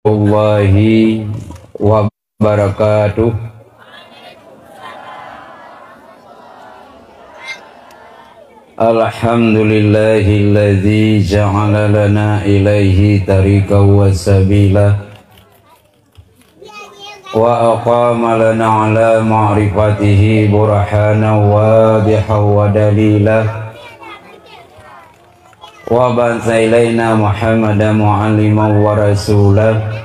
Warahmatullahi wabarakatuh. Alhamdulillahilladzi ja'ala lana ilaihi tariqan wa sabila wa aqama lana ala ma'rifatihi burhanan wadihan wa dalila wa ba'atha ilaina Muhammadan mu'alliman wa rasulah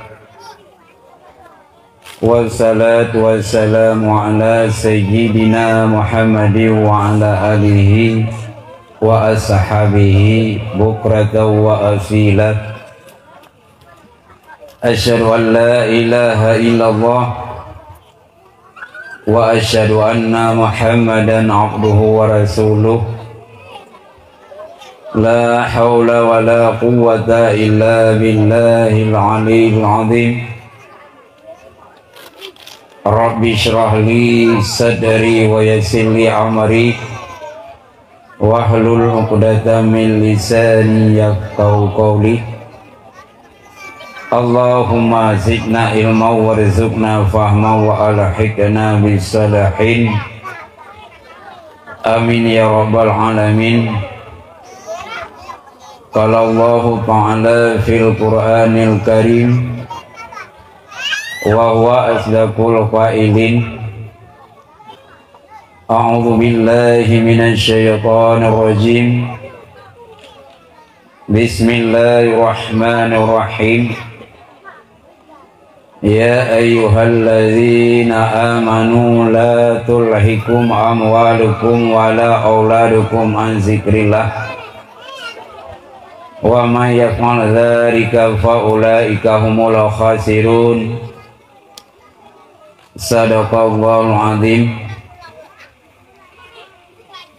wassalatu wassalamu ala sayyidina Muhammadin wa ala alihi wa ashabihi bukratan wa asila. Asyhadu an la ilaha illallah wa asyhadu anna Muhammadan abduhu wa rasuluh. La haula wa la quwwata illa billahil aliyyil azim. Rabbi shrah li sadri wa yassir li amri wahlul 'uqdatam min lisani yafqahu qawli. Allahumma zidna ilman warzuqna fahman wa alhiqna bis salihin. Amin ya rabbal alamin. Qala Allah ta'ala fil Qur'anil Karim wa huwa asdaqul qailin. A'udzu billahi minasy syaithanir rajim. Bismillahirrahmanirrahim. Ya ayyuhalladzina amanu la tulhikum amwalukum wala auladukum an dzikrillah. Wa may yaf'al dzalika fa ulaika humul khasirun. Shadaqallahul azim.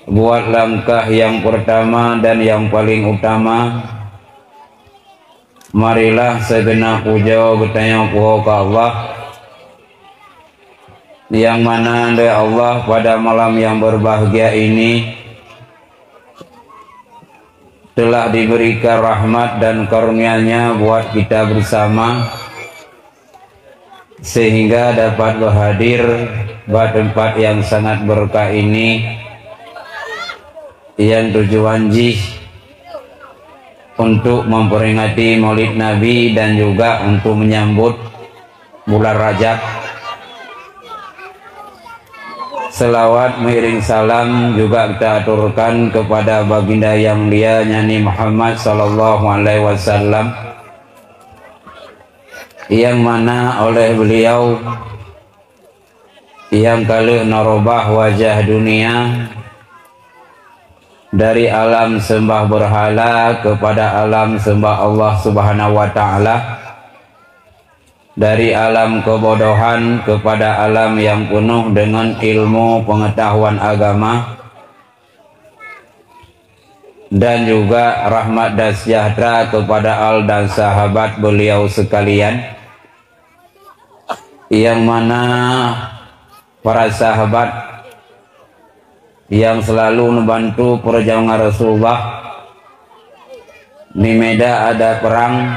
Buat langkah yang pertama dan yang paling utama, marilah segenap puja bertanya kepada Allah, yang mana dari Allah pada malam yang berbahagia ini telah diberikan rahmat dan karunia-Nya buat kita bersama, sehingga dapat berhadir pada tempat yang sangat berkah ini, yang tujuan jih untuk memperingati Maulid Nabi dan juga untuk menyambut bulan Rajab. Selawat mengiring salam juga kita aturkan kepada baginda yang mulia Nabi Muhammad sallallahu alaihi wasallam, yang mana oleh beliau yang kalih narobah wajah dunia dari alam sembah berhala kepada alam sembah Allah Subhanahu wa ta'ala, dari alam kebodohan kepada alam yang penuh dengan ilmu pengetahuan agama, dan juga rahmat dan sejahtera kepada al dan sahabat beliau sekalian, yang mana para sahabat yang selalu membantu perjuangan Rasulullah di medan ada perang,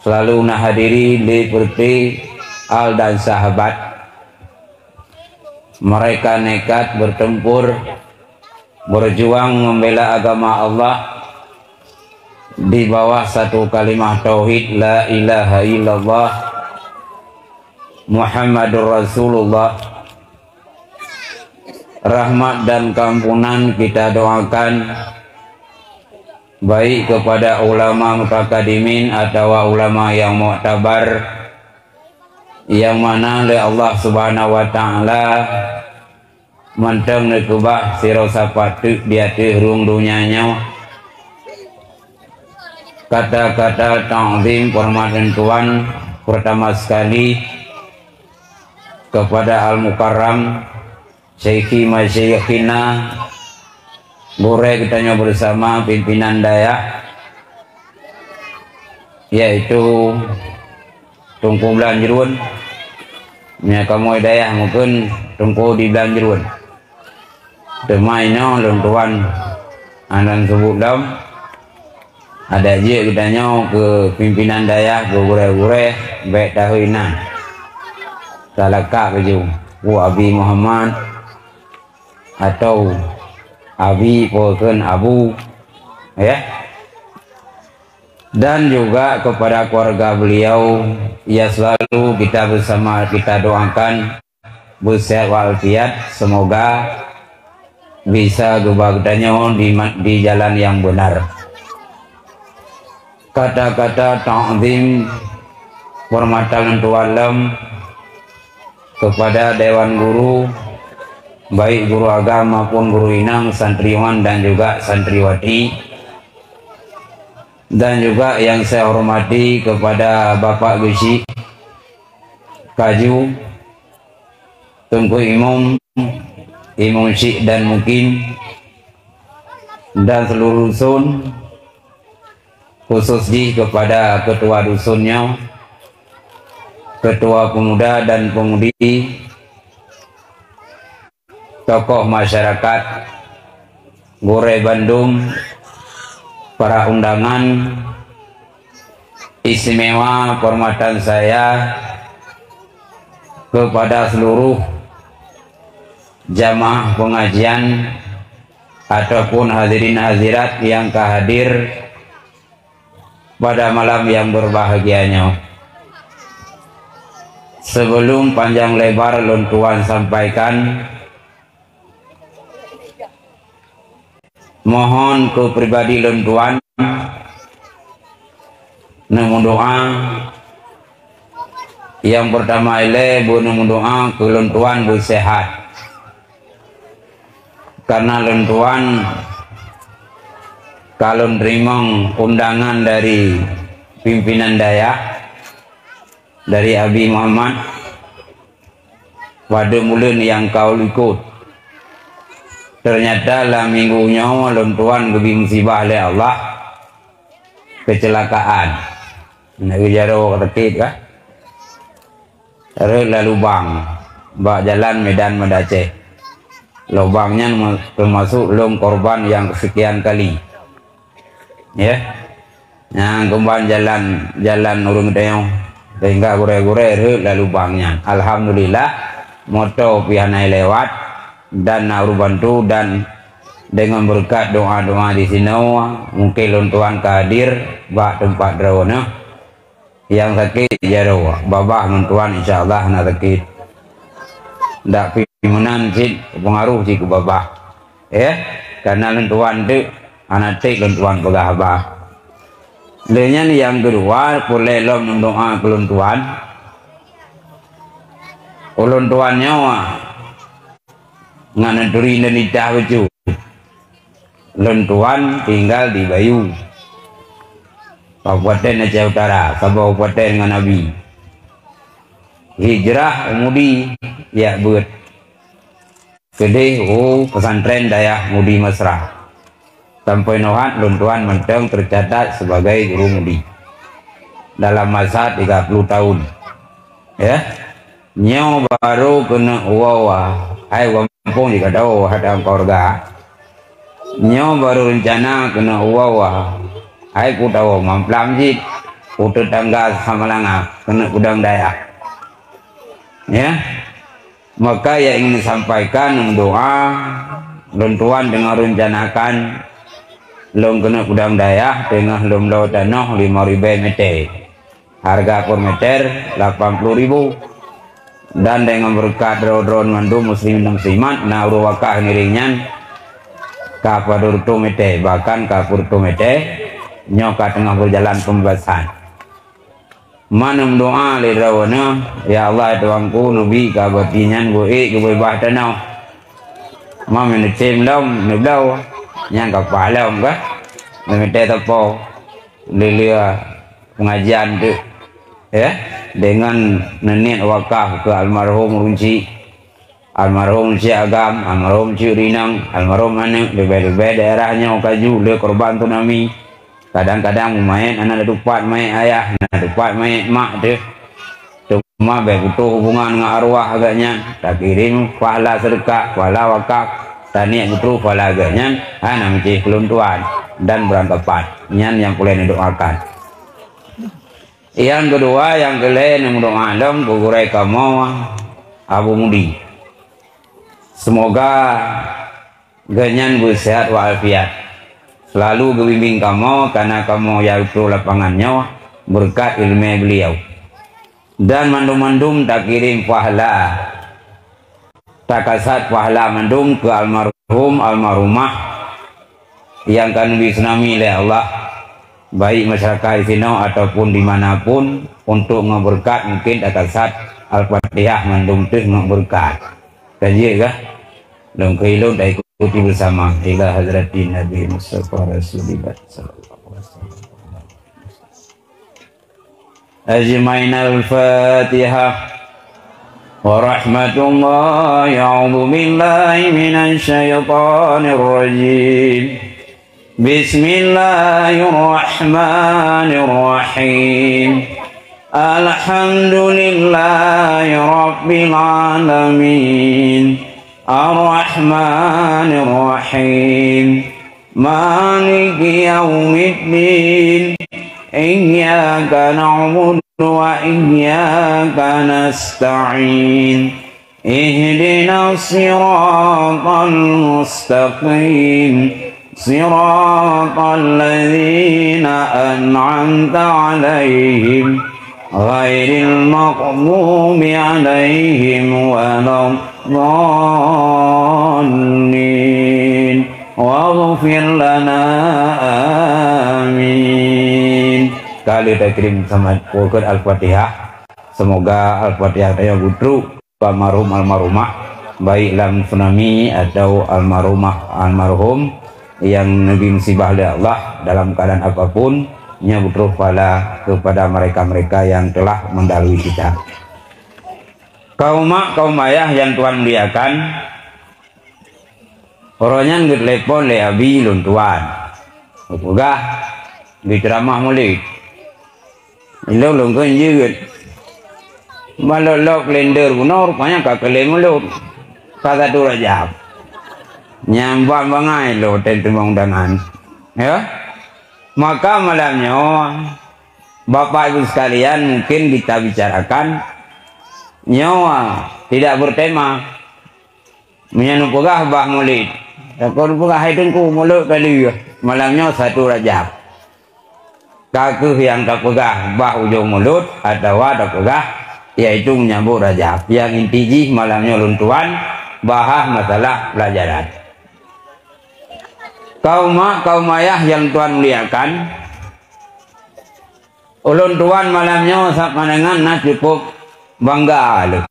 selalu menghadiri seperti al dan sahabat. Mereka nekat bertempur, berjuang membela agama Allah di bawah satu kalimat tauhid la ilaha illallah Muhammadur Rasulullah. Rahmat dan keampunan kita doakan baik kepada ulama mutakadimin atau ulama yang mu'tabar, yang mana oleh Allah Subhanahu wa ta'ala menteng nekubah sirosapatu dia terung dunianya. Kata-kata ta'zim hormat Tuhan pertama sekali kepada Al-Mukarram Syekhi Masyikhina Bure kitanya bersama pimpinan Dayak, yaitu Tungku Belanjerun. Ya kamu Dayak mungkin Tungku di Belanjerun. Demainya lentuan anan sebut dam ada je kitanya ke pimpinan daya ke gure-gure baik tahuinan talaka keju ku Abi Muhammad atau Abi poken Abu ya, dan juga kepada keluarga beliau ya selalu kita bersama kita doakan bersehat walafiat, semoga bisa kebahagiaannya di jalan yang benar. Kata-kata ta'zim hormatan alam kepada Dewan Guru, baik guru agama maupun guru inang, santriwan dan juga santriwati, dan juga yang saya hormati kepada Bapak Gusi Kaju, Tunku Imam, Imam Syekh dan Mukim, dan seluruh dusun, khusus kepada ketua dusunnya, ketua pemuda dan pemudi, tokoh masyarakat Gure Bandung, para undangan istimewa, hormatan saya kepada seluruh jamaah pengajian ataupun hadirin hadirat yang kehadir pada malam yang berbahagianya. Sebelum panjang lebar luntuan sampaikan, mohon ke pribadi luntuan nemu doa. Yang pertama ile bu nemu doa ke luntuan bersehat, karena luntuan kalau nerima undangan dari pimpinan daya dari Abi Muhammad pada bulan yang kau ikut, ternyata lah minggunya luntuan lebih musibah oleh Allah, kecelakaan nak jaro terkait kah lalu bang bak jalan Medan Madaceh, lubangnya termasuk lom korban yang kesekian kali ya, yang kembali jalan urung tayong sehingga gure-gure lalu bangnya. Alhamdulillah moto pianai lewat dan nauru bantu, dan dengan berkat doa-doa di sini mungkin luntuan kadir bak tempat drawana yang sakit jaro babah luntuan insyaallah nak sakit ndak pimunan sih pengaruh sih ke babah ya, karena luntuan tu anak cek luntuan pegah abah. Lainnya yang kedua boleh lom doa keluntuan. Keluntuannya ngana duri nenita becu. Luntuan tinggal di Bayu, Kabupaten Aceh Utara, Kabupaten Nganabi. Hijrah umudi ya buat gede pesantren Dayah Mudi Mesra. Sampai nohat luntuan menteng tercatat sebagai guru mudi dalam masa 30 tahun ya. Nyo baru kena wawa hai kampung jika tahu hadang keluarga, nyo baru rencana kena wawa hai ku tahu mamplam jid ku tetangga sama langa kena udang daya ya. Maka yang ingin disampaikan doa luntuan dengan rencanakan lom kena udang daya dengan lom laut tanah 5.000 meter, harga per meter 80.000, dan dengan berkat drone mandu muslim dan muslimat na urwakah niringan kapadur tu meter, bahkan kapur tu meter nyoka tengah berjalan pembebasan. Manam doa le rawana ya Allah tuanku nabi kabatinyan gue bebas tanah mamen cem lom neblau yang kepala enggak meminta tepo lilia pengajian tu ya, dengan nenek wakaf ke almarhum Runci, almarhum Syekh Agam, almarhum Syekh Rinang, almarhum anak lebih-lebih daerahnya kaju le korban tsunami. Kadang-kadang main anak lupa main ayah, anak lupa main mak tu cuma butuh hubungan dengan arwah agaknya tak kirim pahala sedekah, pahala wakaf tani putru falaganya ana mesti keluntuan dan berangkapan nyan yang boleh didoakan. Yang kedua yang kalian yang mendoa alam gugurai kamu Abu Mudi, semoga ganyan bersehat walafiat, selalu berbimbing kamu karena kamu yaitu lapangannya berkat ilmu beliau, dan mandum-mandum tak kirim pahala tak kasat pahala mandum ke almarhum almarhumah yang kan disenami oleh Allah, baik masyarakat di sini ataupun dimanapun, untuk ngeberkat mungkin tak kasat al-fatihah mandum tuh ngeberkat dan juga dalam kehidupan tak ikuti bersama ila hadratin Nabi Mustafa Rasulullah sallallahu alaihi wasallam ajmain al-fatihah wa rahmatullah. A'udzu billahi minasy syaithanir rajim. Bismillahirrahmanirrahim. Alhamdulillahi rabbil alamin. Ar-Rahmanir-Rahim. Maliki yaumiddin. Iyyaka na'budu wa iyyaka nasta'in. Ihdinas siratal mustaqim. Siratal ladzina an'amta 'alaihim ghairil maghdubi 'alaihim waladdallin. Waghfir lana amin. Kali takrim sama pokok al-Fatihah. Semoga al-Fatihah yang gudru almarhum almarhumah, baik dalam tsunami atau almarhum yang Nabi musibah oleh Allah dalam keadaan apapun, nya butuh pahala kepada mereka-mereka yang telah mendahului kita. Kaum ayah yang Tuhan muliakan, orangnya ngetelepon le abi lun Tuhan,ugah diceramah mulai, lo lungkeun jeut, malolok lender gunor, rupanya kakele mulut, kata tu rajab. Nyambang bangai lo tentu undangan, ya. Maka malamnya Bapak Ibu sekalian mungkin kita bicarakan nyawa tidak bertema menyangkut bah Maulid. Kalau pegah hidungku mulut kali malamnya 1 Rajab. Kaku yang tak pegah bah ujung mulut atau tak pegah yaitu menyambut Rajab. Yang inti malamnya luntuan bahas masalah pelajaran. Kaum ayah yang Tuhan muliakan, ulun Tuhan malamnya sapanengan nak cukup bangga lu.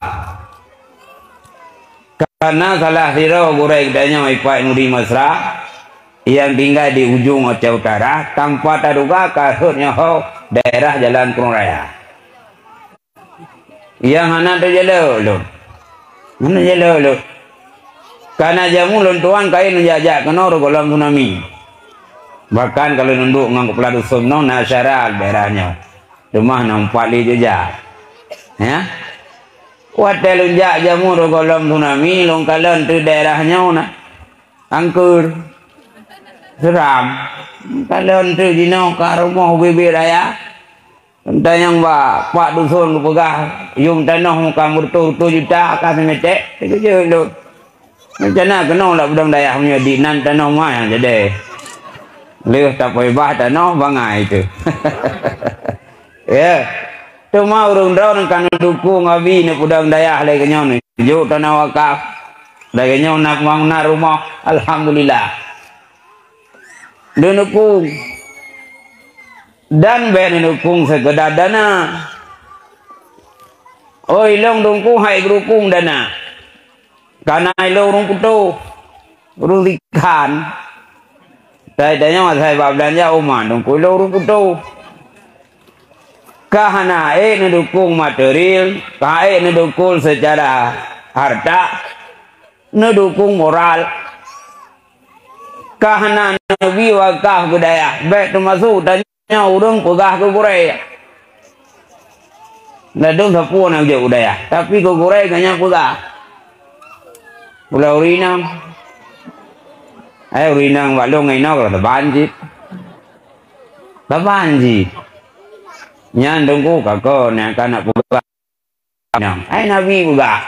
Karena salah siro gurai kedanya Pak Nuri Mesra yang tinggal di ujung Aceh Utara, tanpa terduga kasurnya daerah Jalan Kurung Raya. Yang anak terjelo lu, mana jelo lu? Karena jamu luntuan kain menjajak kenor kolam tsunami. Bahkan kalau nunduk ngangkup peladu sumno nasyara daerahnya. Rumah nampak li jejak. Ya. Kuat lunjak jamu kolam tsunami longkalan tu daerahnya na. Angkur. Seram. Kalon tu dino ka rumah bibir raya. Entah yang pak dusun pegah yung tanah muka murtu 7 juta ka semetek. Itu je lu. Macam mana kena lah budang dayah punya dinan tanah mah yang jadi leh tak payah tanah bangai itu. Ya tu mah urung daun kan dukung abi ni budang dayah lagi nyaw ni juk tanah wakaf lagi nyaw nak bangun rumah alhamdulillah dia dukung dan ben dukung sekedar dana. Oi long dukung hai dukung dana. Karena ilo urung putu, urung ikan. Tadanya masai belanja uman, dongku ilo urung putu. Kahana ngedukung material, ngedukung secara harta, ngedukung moral. Kahana nabi wakaf budaya, baik termasuk tanya urung pegah ke Korea. Ladung sapu nak je budaya, tapi ke Korea kanya pegah. Pulau Rinam, ai urinang balong ngai no la banji banji nyan dongku ka ko na kana buka nang ai nabi buka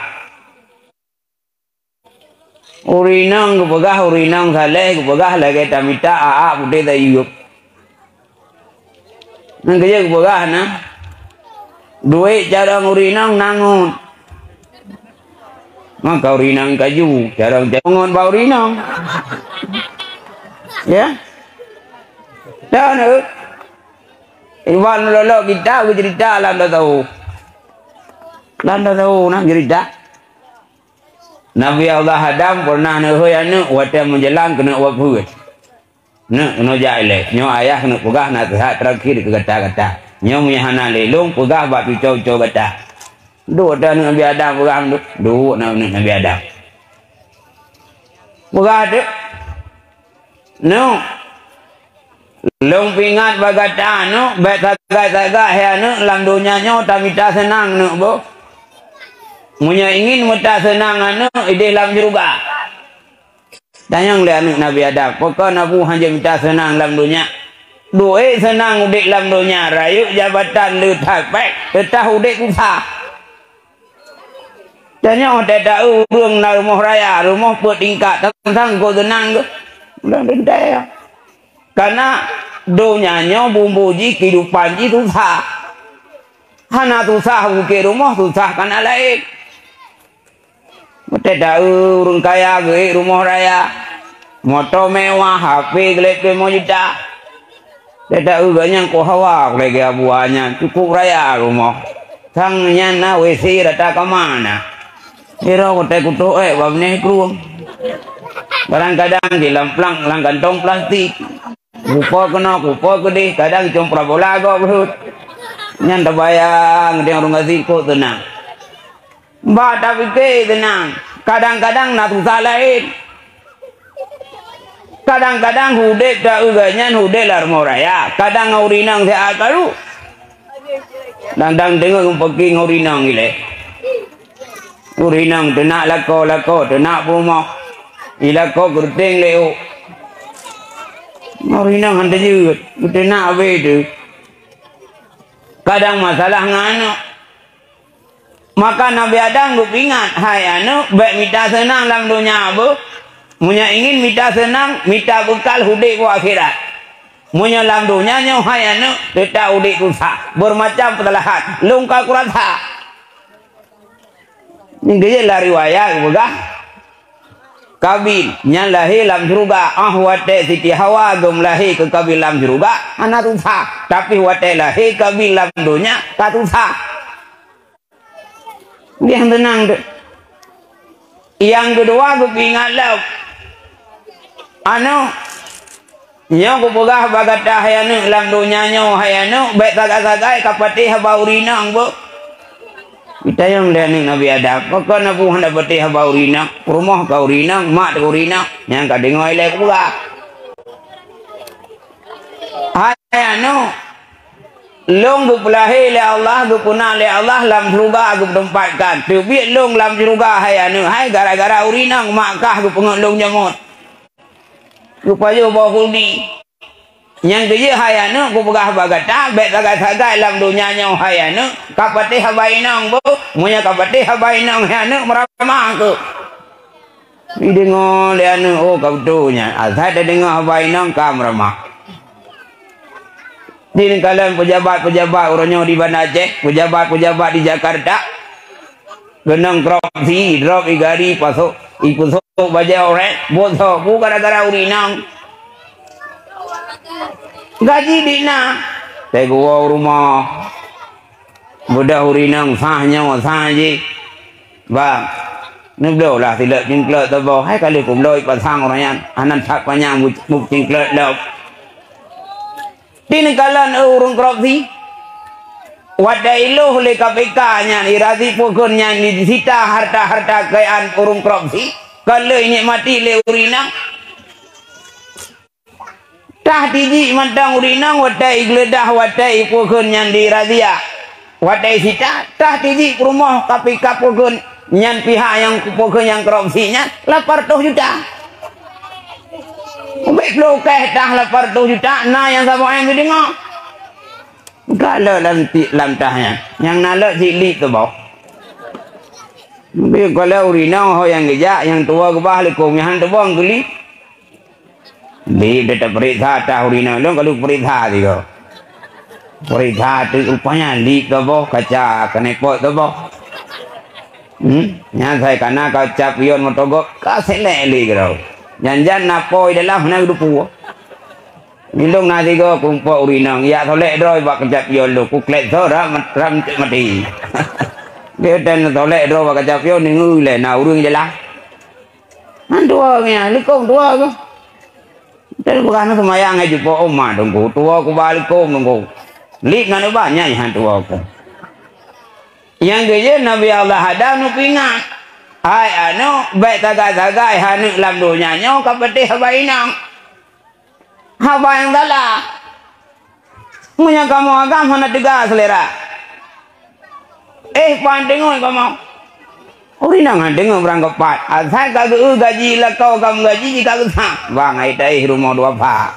urinang buka urinang sale buka lagi tamita a bude da yuk nang kaya buka na duit jarang urinang nangun maka urinang kaju jarang jangan bau urinang ya dah nak iwan lolo kita aku cerita landa tahu nak cerita Nabi Allah Adam pernah nak hoyanu wata menjelang kena wabut nak kena jale nyo ayah kena pegah nak sehat terakhir ke kata-kata nyo mihana lelong pegah bab cau-cau kata dua dah Nabi Adam pegah dua Nabi Adam pegah tu no long pingat bagata no bet sagak ya no lam dunia nyo tamita senang no bo munya ingin muta senang anu ide lam juga tanyang le anu Nabi Adam pokok nabu hanya minta senang lam dunia duit senang udik lam dunia rayu jabatan le tapek tetah udik susah tanya ada tahu urung na rumah raya rumah bertingkat tentang kau tenang tu udah ya karena donyanya bumbu ji kehidupan ji susah hana susah buke rumah susah karena lain ada tahu urung kaya ke rumah raya motor mewah HP gelap mau juta ada tahu banyak kau hawa lagi abuannya cukup raya rumah sangnya na WC rata kemana Hero kote kutu babne kruang. Kadang-kadang di lamplang lang kantong plastik. Kupo kena kupo gede kadang cuma prabola go berut. Nyan tabayang dia orang ngazi ko tenang. Ba tapi ke tenang. Kadang-kadang natu salahin. Kadang-kadang hudek tak uganyan hudek lar moraya. Kadang ngaurinang saya akaru. Dandang dengar pergi ngaurinang ile. Urinang tenak lako tenak rumah ilako gerteng leo urinang handa juga tenak apa itu kadang masalah ngano maka Nabi Adam gue ingat hai anu baik minta senang dalam dunia apa munya ingin minta senang minta bekal hudik ku akhirat munya dalam dunia nyo hai anu tetap hudik susah bermacam petalahan lungka kurasa ini dia lah riwayat begah Kabil yang lahir dalam surga wate Siti Hawa gom lahir ke Kabil dalam surga anak susah tapi wate lahir Kabil dalam dunia tak susah dia yang tenang tu yang kedua aku ingat lah anu nyo aku begah bagata hayanu dalam dunia nyo hayanu baik sagak-sagak kapati habaurinang bu kita yang learning Nabi Adam, pokok nabu hendak bertih habau rina, rumah kau rina, mak kau rina, yang kau dengar ilek pula. Hai anu, long gu pelahi le Allah, gu punah le Allah, lam surga gu tempatkan. Tubiak long lam surga hai anu, hai gara-gara urina mak kah gu pengut long jamut. Gu payu bawa kuldi. Yang dia hayanu ku pegah bagata bet sagai-sagai dalam dunia nya hayanu kapati habainang bu munya kapati habainang hayanu meramah ku didengar lianu oh kau tu nya asal dah dengar habainang kam meramah di kalian pejabat-pejabat orangnya di Banda Aceh pejabat-pejabat di Jakarta genang korupsi drop igari pasok ikut sok baja orang bosok bu gara-gara urinang gaji dina tegua rumah budak urinang sahnya sahji bang nubdo lah tidak cingklet tabo hai kali kum loi pasang orangnya anan tak panjang muk cingklet lop dini kalan urung korupsi wadai loh le KPK nya irasi pokonnya ni disita harta-harta kekayaan urung korupsi kalau ini mati le urinang tah tiji mantang urinang watai geledah watai pokon yang dirazia watai sita tah tiji rumah KPK pokon yang pihak yang pokon yang korupsinya 800 juta Ubek lokeh dah lapar 2 juta na yang sama yang gede ngok. Kalau lam tahnya yang nalak cilik tu bau. Tapi kalau urina ho yang gejak yang tua ke bah lekum yang tu bang geli. Bi tetap periksa tah urina long kalau periksa dia. Periksa tu rupanya lik tu bau kaca kena pot tu bau. Yang saya kena kaca pion motogok ka selek li kau. Jangan napoi dalam nak dupu. Minum nasi go kumpul urinang ya tolek droi bak kejap pion lu kuklet sora ram mati. Dia dan tolek droi bak kejap pion ni ngui le na urung je lah. Tua nya likom tua ko. Tapi bukan semayang aja po oma dongku tua ku balik kom dongku. Lik ngane banyak yang tua ko. Yang geje Nabi Allah ada nu pingat. Hai anu baik tagay-tagay hanu lam dunya nyo kapatih habainang. Haba yang salah. Punya kamu agama nak tegas selera. Pandengon kamu. Urinang dengar beranggapat. Asal kagak gaji lah kau kamu gaji kagak sah. Bang ai tai rumah 2 pak.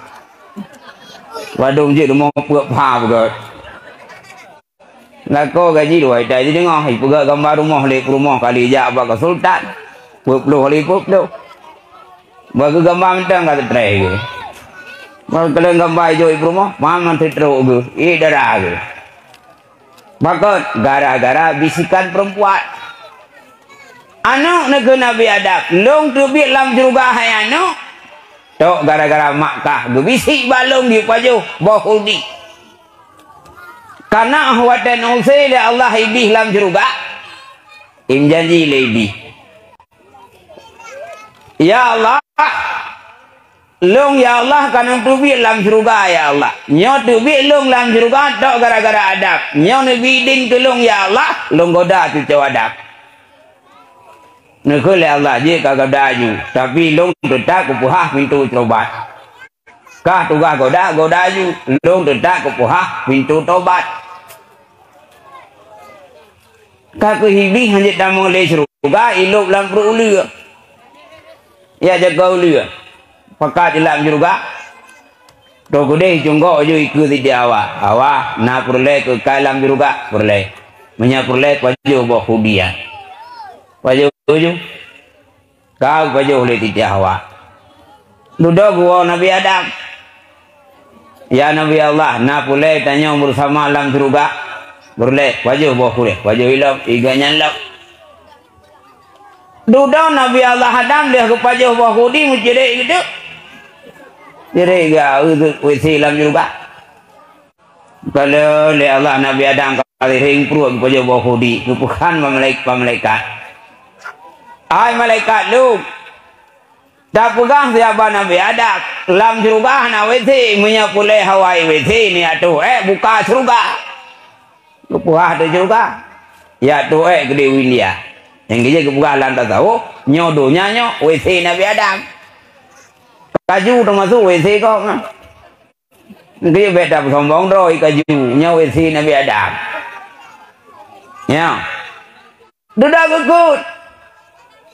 Wadung je rumah 2 pak begot. Lah kau gaji 2 tai je dengar hai pegak gambar rumah lek rumah kali jak bak sultan. 20 kali 20. Bagi gambar mentang kata trai ke. Kalau gambar jo ibu rumah, mama teruk ke, darah ke. Maka gara-gara bisikan perempuan. Anak negeri Nabi Adam, long terbit lam juga hai anak. Tok gara-gara Makkah, bisik balong di pajuh Bahudi. Karena ahwatan usai Allah ibih lam juga. Im janji lebih. Ya Allah. Long ya Allah kanang tubi lam surga ya Allah. Nyo tubi long lam surga tok gara-gara adab. Nyo nabi din ke long ya Allah, long goda tu caw adab. Nekole Allah je kagak daju, tapi long tetap kupuhah pintu tobat. Kah tugas goda ju, long tetap kupuhah pintu tobat. Kah kehibi hanya damong le surga ilok lam perulu. Ya jaga ulu. Pakat dalam juga. Toko deh jonggo jo ikut tidak awak na perle ke kalam juga perle. Menya perle paju boh hudia. Paju jo. Kau paju oleh tidak awak. Duduk gua Nabi Adam. Ya Nabi Allah na perle tanya bersama alam juga. Perle paju boh hudia. Paju hilang iganya hilang. Duduk Nabi Allah Adam dia ke paju boh hudi muncire gitu. Jadi gak wisi lam juga. Kalau le Allah Nabi Adam kali ring perut pada Bahudi, bukan malaikat. Ai malaikat lu. Dah pegang siapa Nabi Adam, lam juga na wisi menyapulai Hawaii wisi ni atu buka surga. Kepuah tu juga. Ya tu gede wilia. Yang dia kebuka lantas tahu nyodonya nyo wisi Nabi Adam. Kaju termasuk WC kau kan? Dia beda sombong roy kajunya WC Nabi Adam. Ya, sudah kekut.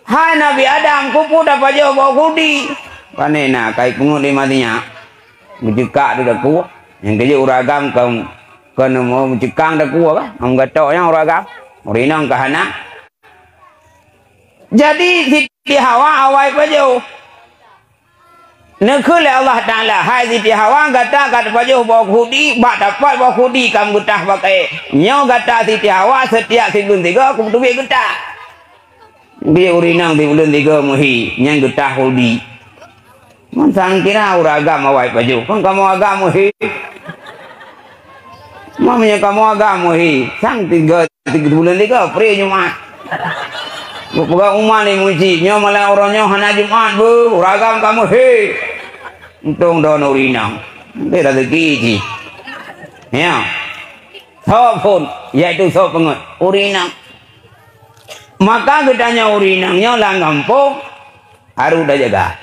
Hai Nabi Adam, kupu dapat jauh bawa kudi. Panena kai pungut di matinya. Mencekak tu dah kuat. Yang kerja uragam kau kena mau mencekang dah kuat kan? Am gatok yang uragam. Urinang kahana. Jadi Siti Hawa awai paju. Nekul Allah Ta'ala hai Siti Hawa kata pajuh bawa kudi bak dapat bawa kudi kamu getah pakai nyo kata Siti Hawa setiap sebelum 3 aku betul getah dia urinang di bulan 3 muhi yang getah kudi Mansang kira uragam awai pajuh kan kamu agam muhi mamanya kamu agam muhi sang 3 bulan 3 pre Jumat bukan umar ni muji nyo malah orangnya hana Jumat bu uragam kamu he untung don urinang dia dah rezeki ya sopun yaitu sop pengut urinang maka gedanya urinangnya lang kampung harus dah jaga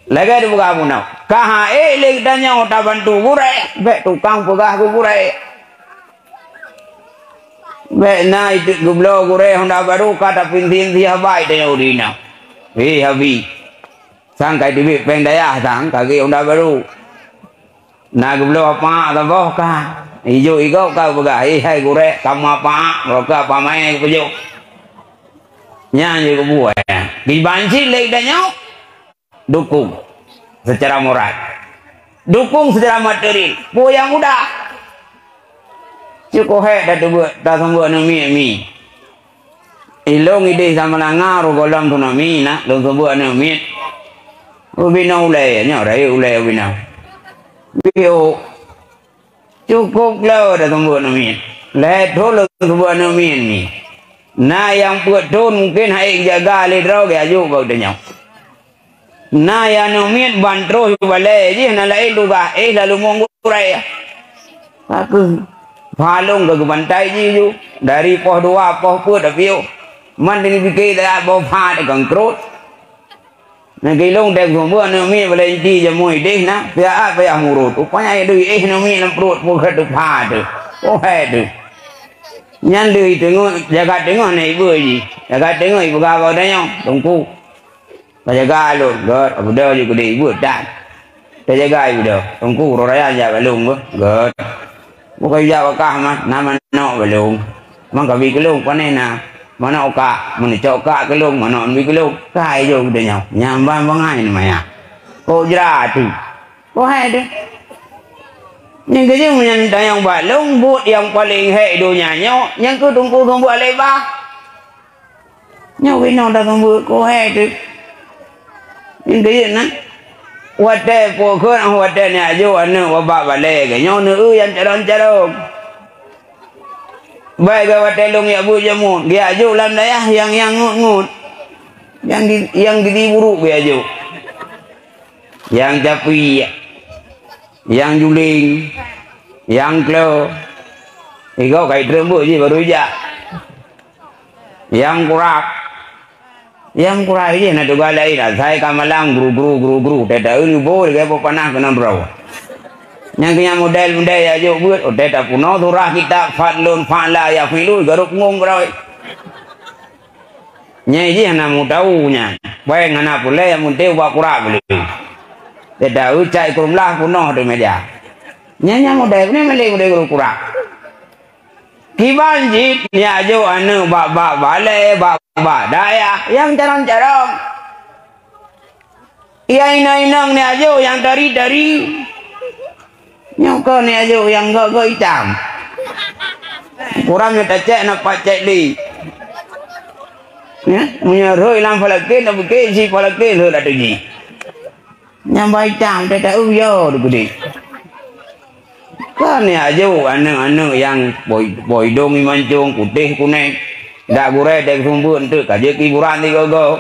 lagi ada buka punau kah legdanya otak bantu kurai bek tukang pegah ku kurai bek na itu gublo kurai honda baru kata pintin dia baik dengan urinang habi Sangkai dibi peng daya sang kaki onda baru. Na gublo apa ta boh ka. Ijo igo ka baga hai gure kamu apa roka apa mai pejo. Nyanyi ke buah. Dibanci lek dan nyok. Dukung secara moral. Dukung secara materi. Bu yang muda. Cukup dah buat dah sembuh mi. Ilong ide sama langar golam tu nami nak long sembuh nami. Ubina ulai, nyorai ulai ubina. Bio cukup lah dah sembuh nami. Leh thol sembuh nami ni. Nah yang buat don mungkin hai jaga le draw ga ju bau de nyau. Nah yang nami bantro balai je na lai lu ga lalu monggurai. Aku palung ke bantai ji ju dari poh dua poh put dah bio. Man ni fikir dah bau pha de kang krot. Nah gilong dek sembuh nami balai ji je moi deh na. Pia murut. Upanya dui nami nam perut bukan tu pha tu. Oh tu. Nyan lười jaga tengok ni ibu ji. Jaga tengok ibu kau dah nyong tungku. Tak jaga lu, god. Abu dah je kau ibu dah. Tak jaga ibu dah. Tungku raya aja belum bu. God. Bukan jaga kah mah nama nak belum. Mang kau bi kelung panen na. Mana oka, mana cokak kelung, mana bi kelung. Kai jo dah nyong. Nyambang bangai ni maya. Kau jerat tu. Kau hai deh. Nhưng cái gì mình đã yang ba lông buat yang paling hệ đồ nhà nhau nhưng cứ tung buat lấy ba nhau cái nào đã tung buat cô hệ chứ nhưng cái gì nữa hoạt đề của khơi hoạt đề nhà vô anh nữa bà lê cái nhau nữa yang trả đâu vậy cái hoạt đề lông ya bu jamu dia vô làm đấy yang ngut yang di buruk dia vô yang capi yang juling, yang klo, iko kai terumbu je baru ja, yang kurak je na tuga lai na, saya kamalang guru, teta ulu bol ke apa panah kena berau. Yang punya model ya jo buat, teta puno turah kita fatlun fala ya filu garuk ngong berau. Nyai je na mutau nya, baik ngana pula yang munteu ba kurak beli. Teta ucai kurumlah puno tu media. Nyanya model ni melek kurang. Kibanjit ni ajo anu bak balai bak daya yang jarang. Ia inang ni ajo yang dari. Nyoko ni ajo yang go hitam. Kurang kita cek nak pacek li. Ya, menyeroi lam falakin nak bukan si falakin dah tu ji. Nyambai hitam teta uyo tu gede. Kan ya ajo anu yang boy dong mancung putih kuning dak gure dek sumbun tu kaje hiburan ni go.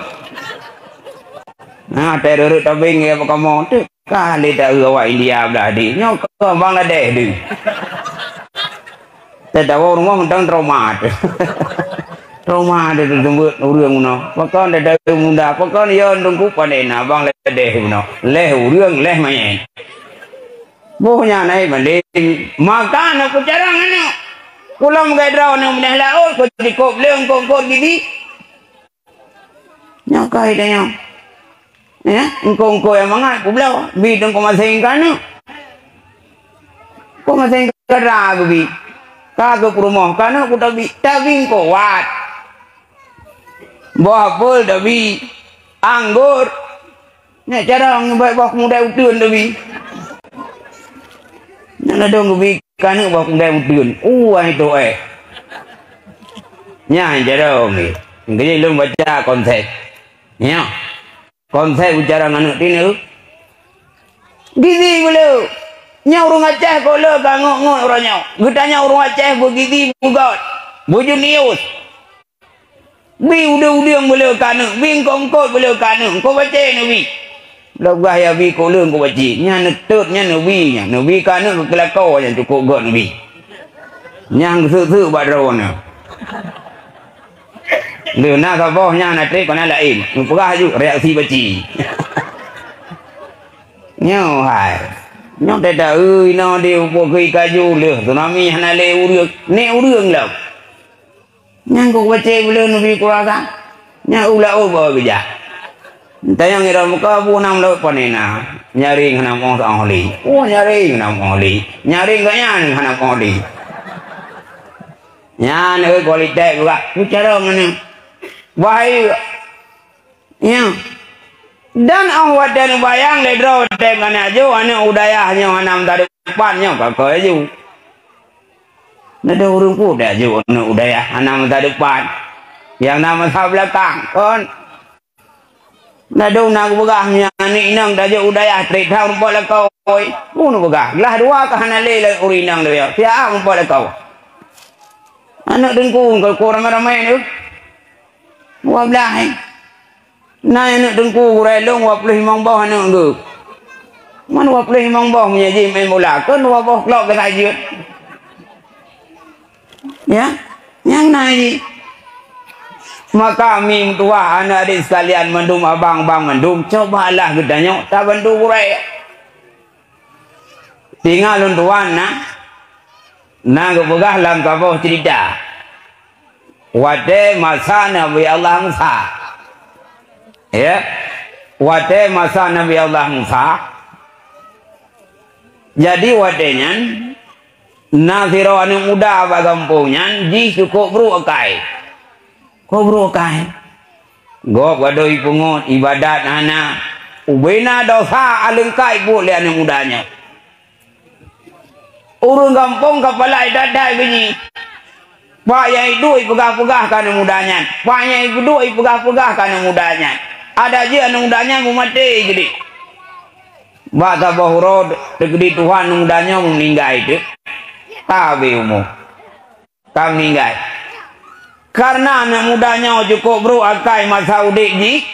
Nah terus tabing ya kamu tu kali dak gawa India dah di nyok ke Bangladesh di. Teta rumah mentang trauma. Trauma ada sumbun urang no. Pakon dak munda pakon yo tungku panena Bangladesh no. Leh urang leh main. Buhnya naik balik makan aku jarang anu pulang gadraw nang menahla oh ko dikop leung ko gidi nyakai dah ya engkau yang mangat ku belau bi dong ko masing kan ko masing kadra bi ka ke rumah kan aku tabing ko wat buah pul dabi anggur nek jarang baik bak muda utun dabi nak dong ubi kan bak muda utun ai tu nya jarang ni ngeli lu baca konsep nya konsep ucaran anu tinu gizi belu nya urang Aceh ko le ka ngok urang nya gutanya urang Aceh begizi bugot buju nius bi udah belu kan bi kongkot belu kan ko baca ni bi lo gaya bi ko leung ko baca nya netut nya nabi kan ko kelakau nya cukup got nabi nyang su badron le na ka boh nya na tre ko na lain pegah ju reaksi baci nyo hai nyo teta ơi no dia po kai kaju le tsunami hana le urang lo nyang ko baca belu nabi ko aga nya ula obo bija Tayang ira muka bu nam lo panina. Nyaring hanam ong ahli. Oh nyaring hanam ahli. Nyaring ganyan hanam ahli. Nyan kualitas juga. Bicara ngene. Wahai ya. Dan awak dan bayang le draw dengan aja ana udayahnya hanam dari depannya kakak aja. Nada urung pun dah aja ana udayah hanam dari depan. Yang nama sa belakang kon. Nada unang begahnya ni inang dah aja udayah trik tau rumput la kau. Pun begah. Lah dua ka hana le urinang dia. Sia rumput la kau. Anak dengkung kalau kurang ramai tu. Wa belah. Nah anak dengkung relong wa pelih mang bawah anak tu. Man wa pelih mang bawah punya ji main bola kan wa bawah kelok ke saja. Ya. Yang naik maka kami tua anak adik sekalian mendum abang-abang mendum cobalah gedanya tak bantu kurai tinggal tuan nah kebegah lam kabau cerita wate masa Nabi Allah Musa ya wate masa Nabi Allah Musa jadi watenya nasiro anu muda bagampungnya ji cukup bro akai kau bro kai, gop gadoi pungut ibadat anak, ubena dosa alengkai boleh anak mudanya. Urung kampung kepala dadai bunyi, pak yai duit pegah-pegah kan mudanya, pak yai duit pegah-pegah kan mudanya. Ada je anak mudanya mau mati jadi. Bahasa bahuro degedi Tuhan mudanya meninggal itu, tabi umum, kau meninggal. Karena anak mudanya cukup bro akai masa udik ji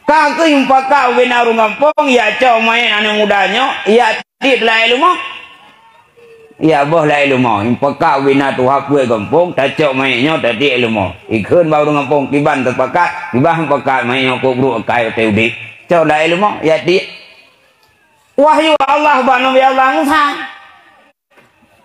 kakak impak kau benar ngampung ya cow main anak mudanya ya tit lah ilmu ya boh lah ilmu impak kau benar tu hak gue kampung tak cow mainnya tak tit ilmu ikut baru ngampung kiban terpakat kibah impak mainnya kau bro akai te udik cow lah ilmu ya tit wahyu Allah banu ya Allah Musa.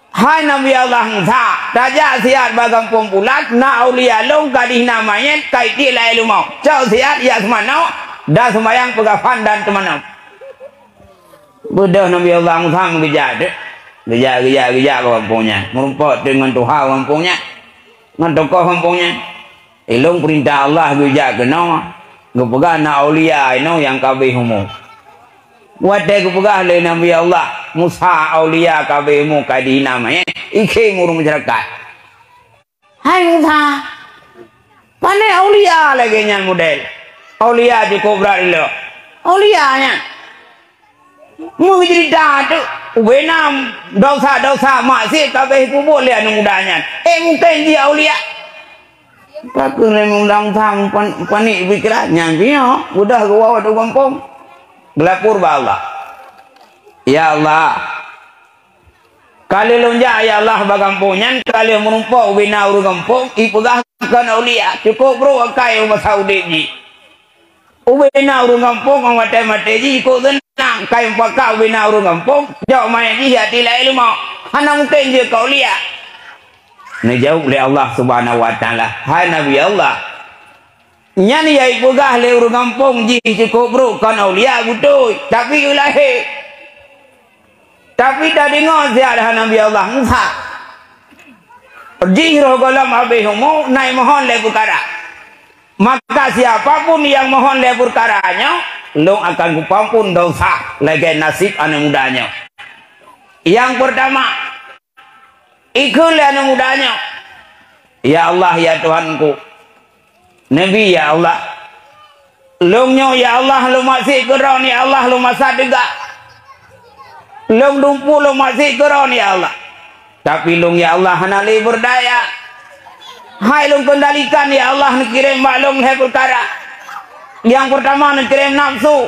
Hai Nabi Allah Musa, tajak siat bagam pumpulat, na aulia long kadih namanya, kaiti la ilmu. Cau siat ya semana, dah sembayang pegafan dan temana. Budak Nabi Allah Musa mengejar, gejar kampungnya, merumput dengan Tuhan kampungnya, dengan tokoh kampungnya. Ilung perintah Allah gejar kena, gepegang na aulia ino yang kabeh umum. Wadai kepegah le Nabi Allah Musa aulia kabehmu kadih namanya ike murung masyarakat. Hai Musa, pandai aulia lagi nyan model. Aulia cukup berat lo. Aulianya mau cerita tu, ubenam dosa maksiat kabeh ku boleh anu mudanya. Mungkin dia aulia. Pak le mundang tham panik pikirannya dia udah gua tu kampung. Gelapur Allah. Ya Allah. Kali lonjak ya Allah bagampunyan kali menumpuk bina uru kampung ipegahkan aulia cukup bro akai rumah Saudi ji. Ubina uru kampung mate ji ikut tenang kai pakau bina uru kampung jauh main ji hati la ilmu. Hana mungkin je kau lihat. Ni jauh oleh Allah Subhanahu wa taala. Hai Nabi Allah. Nyani yai pegah le uru kampung ji cukup bro kan aulia betul tapi ulahi tapi dah dengar ziarah Nabi Allah Musa ji roh golam habis umur naik mohon le perkara maka siapapun yang mohon le perkaranya long akan kupampun dosa lagi nasib anak mudanya. Yang pertama ikut le anak mudanya ya Allah ya Tuhanku Nabi ya Allah lungnya ya Allah lu masih geron ya Allah lu masa dega lung dumpu lu masih geron ya Allah tapi lung ya Allah hanali berdaya hai lung kendalikan ya Allah kirim maklum hai perkara yang pertama kirim nafsu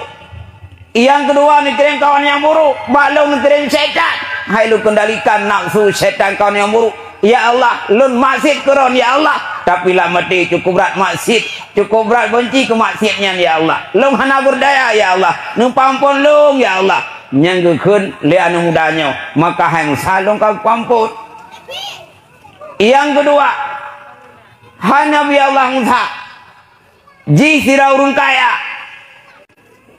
yang kedua kirim kawan yang buruk maklum kirim setan hai lung kendalikan nafsu setan kawan yang buruk ya Allah lun masih geron ya Allah tapi lah mati cukup berat maksiat cukup berat benci kemaksiatnya ya Allah long hana berdaya ya Allah numpampun long ya Allah nyanggekeun le anu mudanya maka hai Musa long kau pampun. Yang kedua hai Nabi Allah Musa ji sira urung kaya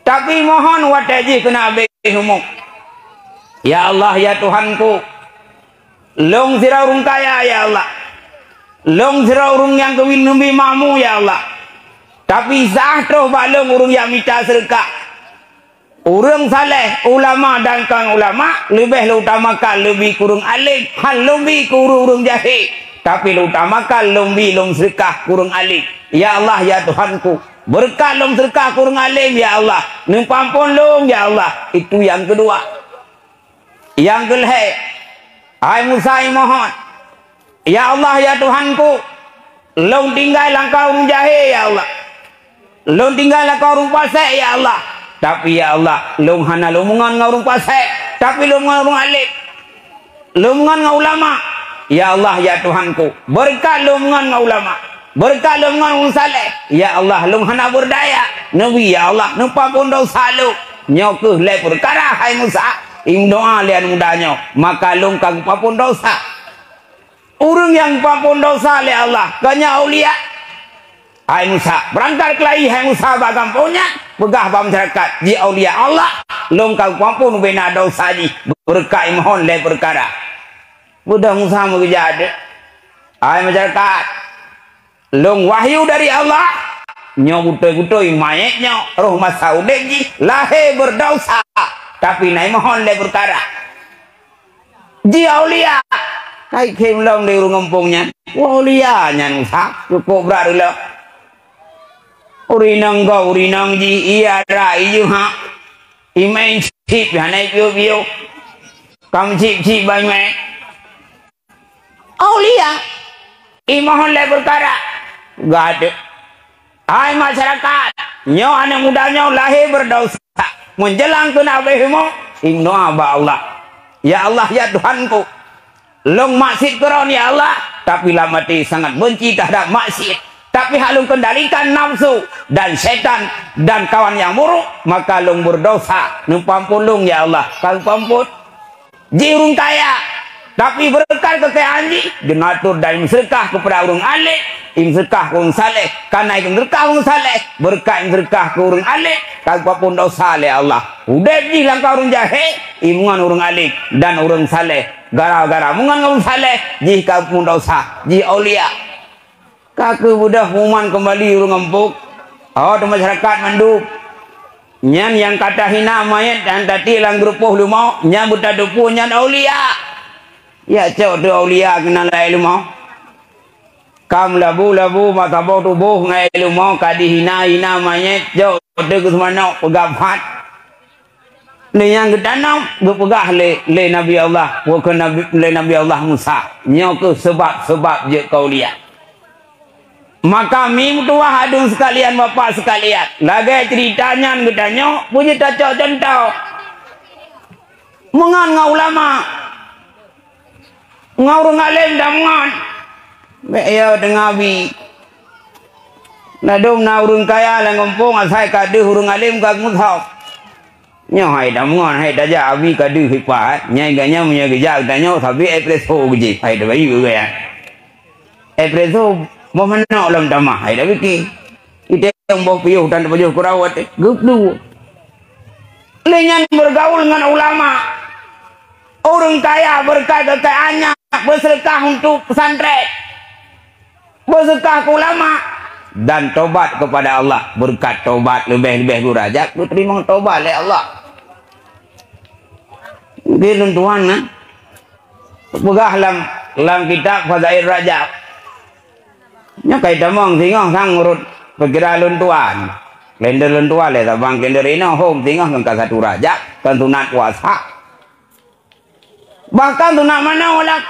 Tapi mohon wataji kena abihumuk. Ya Allah ya Tuhanku, long sira urung kaya ya Allah, long sira urung yang kewin numbi mamu ya Allah. Tapi sah terus balong urung yang minta sedekah. Urung saleh ulama dan kang ulama lebih utamakan lebih kurung alim, hal lebih kurung jahil. Tapi utamakan lebih long sedekah kurung alim. Ya Allah ya Tuhanku, berkat long sedekah kurung alim ya Allah, numpampun long ya Allah. Itu yang kedua. Yang kedua, hai Musa mohon, ya Allah ya Tuhanku, long tinggal langkah urung jahil ya Allah, long tinggal langkah urung pasai ya Allah. Tapi ya Allah, long hana lomungan ngurung pasai, tapi lomungan urung alim, lomungan ngau ulama. Ya Allah ya Tuhanku, berkat lomungan ngau ulama, berkat lomungan urung saleh. Ya Allah, long hana berdaya, Nabi ya Allah, numpah pun dosa lu, nyokuh le perkara hai Musa. Im doa lian mudanya, maka long kang papun dosa. Urung yang papun dosa le Allah, kanya aulia. Hai Musa, berangkat kelahi hai Musa bagampunya, begah ba masyarakat ji aulia Allah, long kang papun bena dosa ji, berkah mohon le perkara. Mudah Musa menjadi. Hai masyarakat, long wahyu dari Allah, nyobutoi-butoi mayatnya, roh masa udek ji, lahir berdosa. Tapi naik mohon le perkara. Ji aulia. Kai kem long di urung ngempungnya. Wah aulia nyan Musa. Cukup beradu lo. Urinang go urinang ji iya ra iyu ha. Imain chip ya naik biu-biu. Kam chip banyak. Aulia. Imohon le perkara. Gak ada. Hai masyarakat. Nyo anak mudanya lahir berdosa. Menjelang ke nabimu ingno aba Allah. Ya Allah ya Tuhanku, long maksud keron ya Allah, tapi lamati sangat benci terhadap maksiat. Tapi halung kendalikan nafsu dan setan dan kawan yang buruk, maka long berdosa. Numpampun long ya Allah, kang pampun. Jirung kaya, tapi berkat kekayaan ji, genatur dan sedekah kepada urung alim. Im sedekah urung saleh, karena im sedekah urung saleh, berkat im sedekah ke urung alim, kagapun dosa le Allah. Udah ji langkah urung jahe, imungan urung alim dan urung saleh. Gara-gara mungan urung saleh, ji kagapun dosa, ji aulia. Kaku budak human kembali urung empuk. Oh, tu masyarakat manduk. Nyan yang kata hina mayat dan tadi lang grupuh lumau, nyan buta dupu nyan aulia. Ya cok tu aulia kenal ilmu. Kam labu matabau tubuh ngai lumau kadi hina mayat jauh de kusmano pegafat. Ni yang gedanam gepegah le Nabi Allah, bukan le Nabi Allah Musa. Nyo ke sebab je kau lihat. Maka mim tua hadung sekalian bapak sekalian. Lagai ceritanya gedanyo punya cocok contoh. Mengan ngau ulama. Ngau ngalim dah mengan. Beya dengan abi. Nadum na urung kaya lang ngumpung asai kadu urung alim kag muthau. Nyo hai dah mengon hai dah ja abi kadu hipa. Nyai ganya punya gejak danyo tapi espresso geji. Hai dah bayu ya. Espresso mau mana lam tamah hai dah biki. Ite yang bawa piuh dan baju kurawat gup du. Lenyan bergaul dengan ulama. Orang kaya berkat kekayaannya bersedekah untuk pesantren. Bersedekah ke ulama dan tobat kepada Allah. Berkat tobat lebih-lebih derajat terima tobat oleh Allah. Bilun Tuhan nah. Begah lam kitab Fadail Rajab. Nya kai tamong tingong sang urut perkira lun Tuhan. Lender lun Tuhan le tabang kender ino hom tingong kan satu Rajab kan tunat puasa. Bahkan tunat mana olak.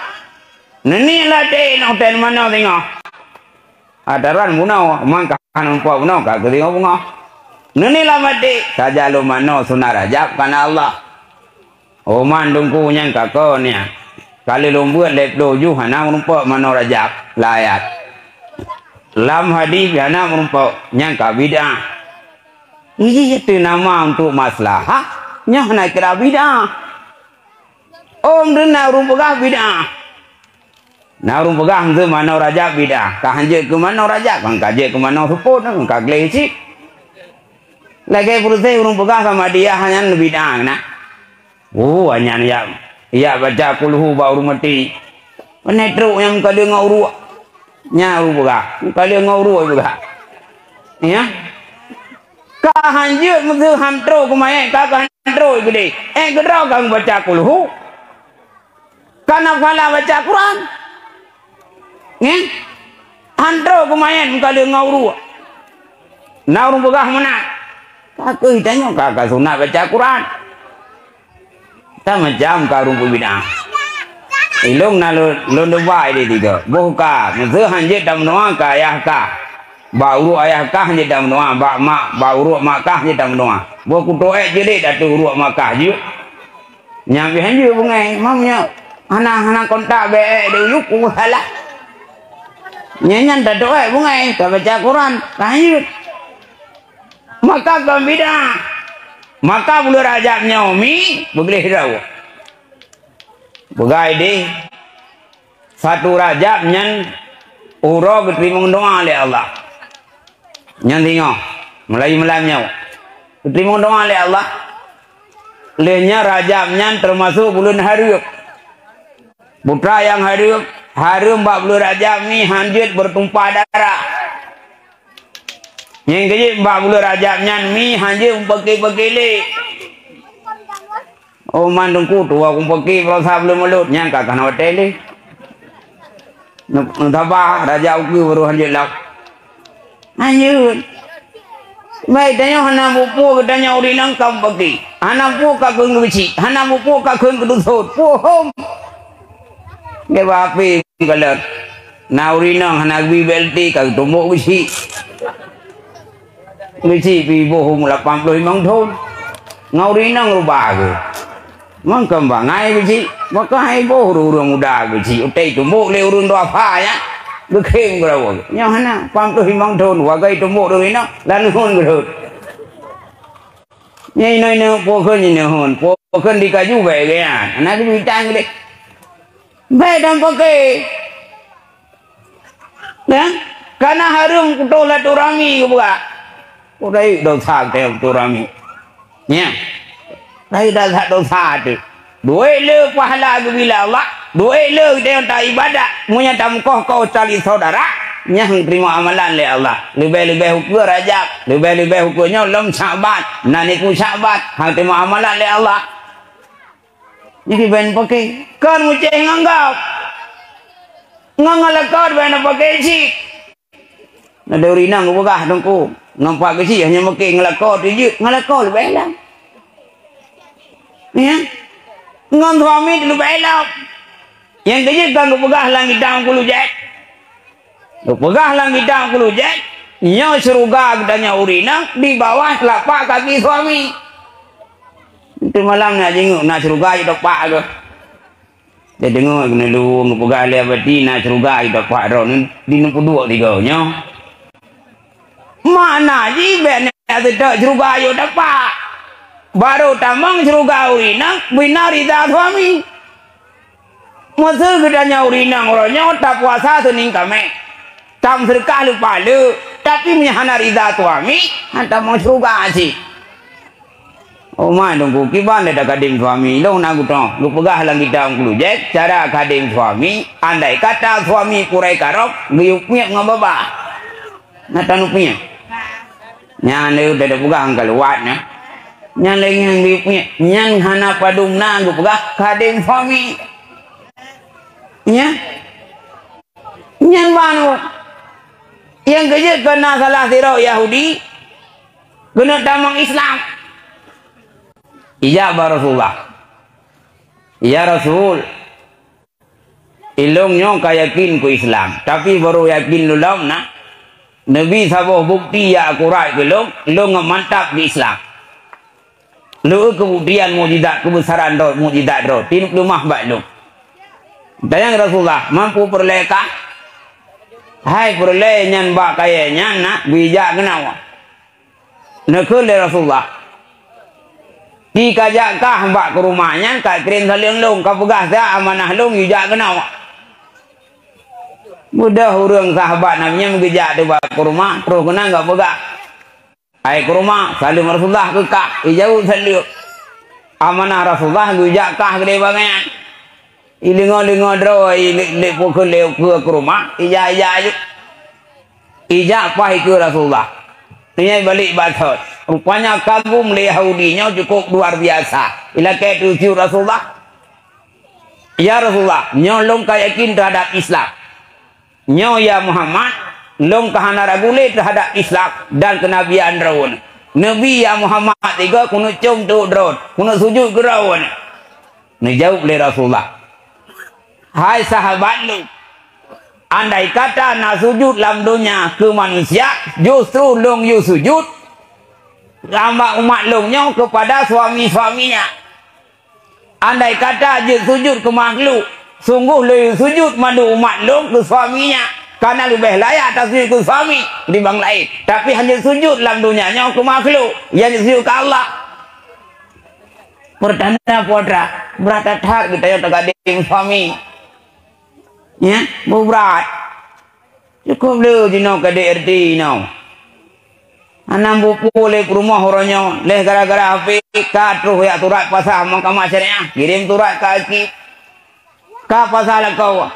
Neni lah deh hotel mana tengok. Adaran munau mangkahan umpau munau kak tengok bunga. Neni lah mati saja lu mana sunat Rajab karena Allah. Oman dungku yang kakonya. Kali lu buat lep doju hana umpau mana Rajab layat. Lam hadis hana umpau yang kabidah. Ini itu nama untuk maslahah. Nya hana kira bidah. Om dena rumpah bidah. Narung pegang tu mana Rajab bidah. Kahanje ke mana Rajab, kan kaje ke mana support, kan kagle si. Lagi proses urung pegah sama dia hanya lebih dang nak. Oh hanya ya baca kulhu baru mati. Penetro yang kali ngau nya ru pegah. Kali ngau pegah. Ya. Ka hanjut mesti hantro kumai ka hantro gede. Gedro kang baca kulhu. Kana fala baca Quran. Ya. Hantro kumai kali ngau na urung pegah mana? Kakak hitanya kakak sunat baca Quran. Tak macam karung pembina. Ilong na lo baik dia tiga. Buka, mesti hanjit dam noa ka ayah ka. Bauru ayah ka hanjit dam noa, bak mak bauru mak ka hanjit dam noa. Buku doa jadi datu uruk mak ka ju. Nyambi hanjit bungai, mamnya anak kontak be dulu ku halah. Nyanyan dah doa bungai, ka baca Quran, hanjit. Maka gembira, maka bulu rajab nyomi boleh tahu. Begai deh, satu rajab nyan uro keterima doa oleh Allah. Nyan tengok, mulai malamnya keterima doa oleh Allah. Lenya rajab nyan termasuk bulan harum. Putra yang harum 40 rajab ni hanjut bertumpah darah. Yang kecil 40 rajabnya mi hanya pakai le. Oh mandungku tu aku pakai proses belum mulut yang kakak nak hotel le. Nabah raja aku baru hanjut lak. Hanjut. Baik tanya hana bupu tanya uri nang kam pakai. Hana bupu kakun beci. Hana bupu kakun kedusut. Pohom. Dia bapi kalau nauri nang hana BLT kakun tumbuk beci. Beci pi bohong 85 tahun. Ngauri nang rubah ke. Mang kembang ai beci. Maka hai boh urang muda beci. Utai tumbuk le urang doa apa ya. Bekeng berapa. Nya hana 85 tahun wagai tumbuk do ina lan hun berut. Nyai noi ne pokon ni ne hun. Pokon di kaju bae ke ya. Anak tu bitang le. Bae dan pakai. Ya. Karena harum kutolat urangi ke buka. Udah dosa teh turami, ya. Dah dosa tu. Dua le pahala bila Allah, dua le dia tak ibadat, punya tamkoh kau cari saudara, yang terima amalan le Allah. Lebih hukum Rajab, lebih hukumnya lom Syaban, naniku Syaban, hang terima amalan le Allah. Jadi ben pakai, kan muceh nganggap, ngangalakar ben pakai sih. Nada urinang ubah dongku. Nampak ke sih hanya makin ngelakor je, ngelakor lebih lah. Ya. Ngan suami lebih lah. Yang kerja kan lu pegah langit dalam kulu jet. Lu pegah langit dalam kulu jet. Nya seruga gedanya urinang di bawah telapak kaki suami. Itu malam nak jenguk nak seruga je dapat ke. Dia dengar kena lu pegah le abadi nak seruga je dapat ro ni di 62 3 nya. Mana jiben ada tak juga ayo dapat baru tamang juga urinang bina rida suami masa gedanya urinang orangnya tak puasa sening kami tam serkah lupa lu tapi menyahana rida suami hantar mau juga sih oh mah dongku kiban ada kadim suami lo nak gutong lu pegah lang kita ungkulu jet cara kadim suami andai kata suami kurai karok guyupnya ngababa natanupnya nyan le udah pegang keluar nya nyan lagi yang punya nyan hana padum na gu pegang kadeng suami nya nyan manu yang kerja kena salah sirau Yahudi kena tamang Islam ijabah Rasulullah ya Rasul ilong nyong kayakin ku Islam tapi baru yakin lulam na Nabi saboh bukti ya akurat ke lo mantap di Islam. Lo kemudian mujizat kebesaran do mujizat do tin rumah bak lo. Dayang Rasulullah mampu perleka. Hai perle nyan bak kaya nyan nak bijak kenawa. Nakul Rasulullah. Di kajak kah bak ke rumahnya ka kirim saling long ka pegah dah amanah long bijak kenawa. Mudah urang sahabat namanya mengejak tu bak ke rumah terus kena enggak pegak Ai ke rumah salim Rasulullah ke kah jauh salim amanah Rasulullah gujak kah gede banget ilingo dro le pukul le ke rumah ija aja ija pai ke Rasulullah ini balik batot rupanya kagum le Yahudinya cukup luar biasa ila ke tuju Rasulullah ya Rasulullah nyolong kayakin terhadap Islam nyo ya Muhammad long kahana ragule terhadap Islam dan kenabian draun. Nabi ya Muhammad tiga kuno cum tu draun, kuno sujud ke draun. Ni jawab oleh Rasulullah. Hai sahabat lu, andai kata nak sujud dalam dunia ke manusia, justru long you sujud lamba umat longnya kepada suami-suaminya. Andai kata je sujud ke makhluk, sungguh lu sujud madu umat long ke suaminya. Karena lebih layak atas sujud ke suami dibanding lain. Tapi hanya sujud dalam dunianya ke makhluk. Yang sujud ke Allah. Pertanda podra. Berat tak kita yang tergading suami. Ya, berat. Cukup lu jino kadek erti no. Anam bupu le ke rumah orangnya. Leh gara-gara HP. Katruh ya turat pasal mahkamah syariah. Kirim turat ke akib. Ka pasal kau.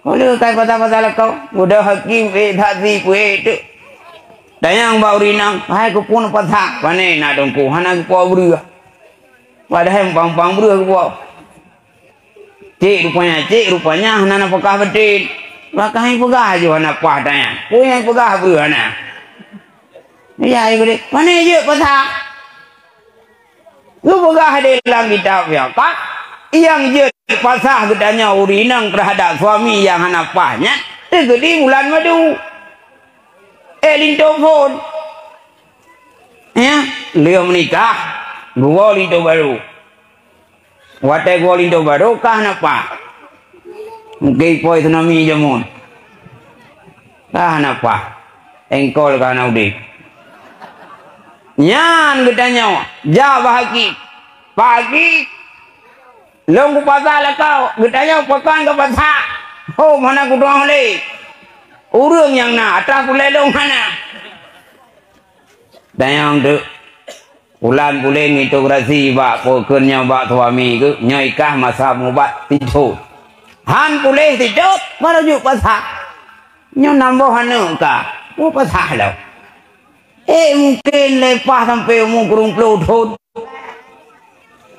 Oleh kai pasal kau udah hakim dhati ku itu dayang bau rinang hai ku pun patha pane na dong ku hana ku bru padahal pang bru ku cik rupanya hana pakah betin pakai pegah je hana pah dayang ku yang pegah bru hana ya ibu pane je patha ku pegah de dalam kitab ya kak yang je pasah gedanya urinang terhadap suami yang hanapahnya tegedi bulan madu lintofon ya beliau menikah gua linto baru watai gua linto baru kah napa mungkin poi tsunami jamun kah napa engkol kah naudi nyan gedanya jawab pagi long ku pasal kau gedanya pakan ke pasal oh mana ku doang le urang yang na atas ku lelong mana dayang de ulan bulen integrasi ba pokernya ba suami ke nyoikah masa mubat tidur han pulih tidur baru juk pasal nyo nambah hanu ka ku pasal lo mungkin lepas sampai umur kurung puluh tahun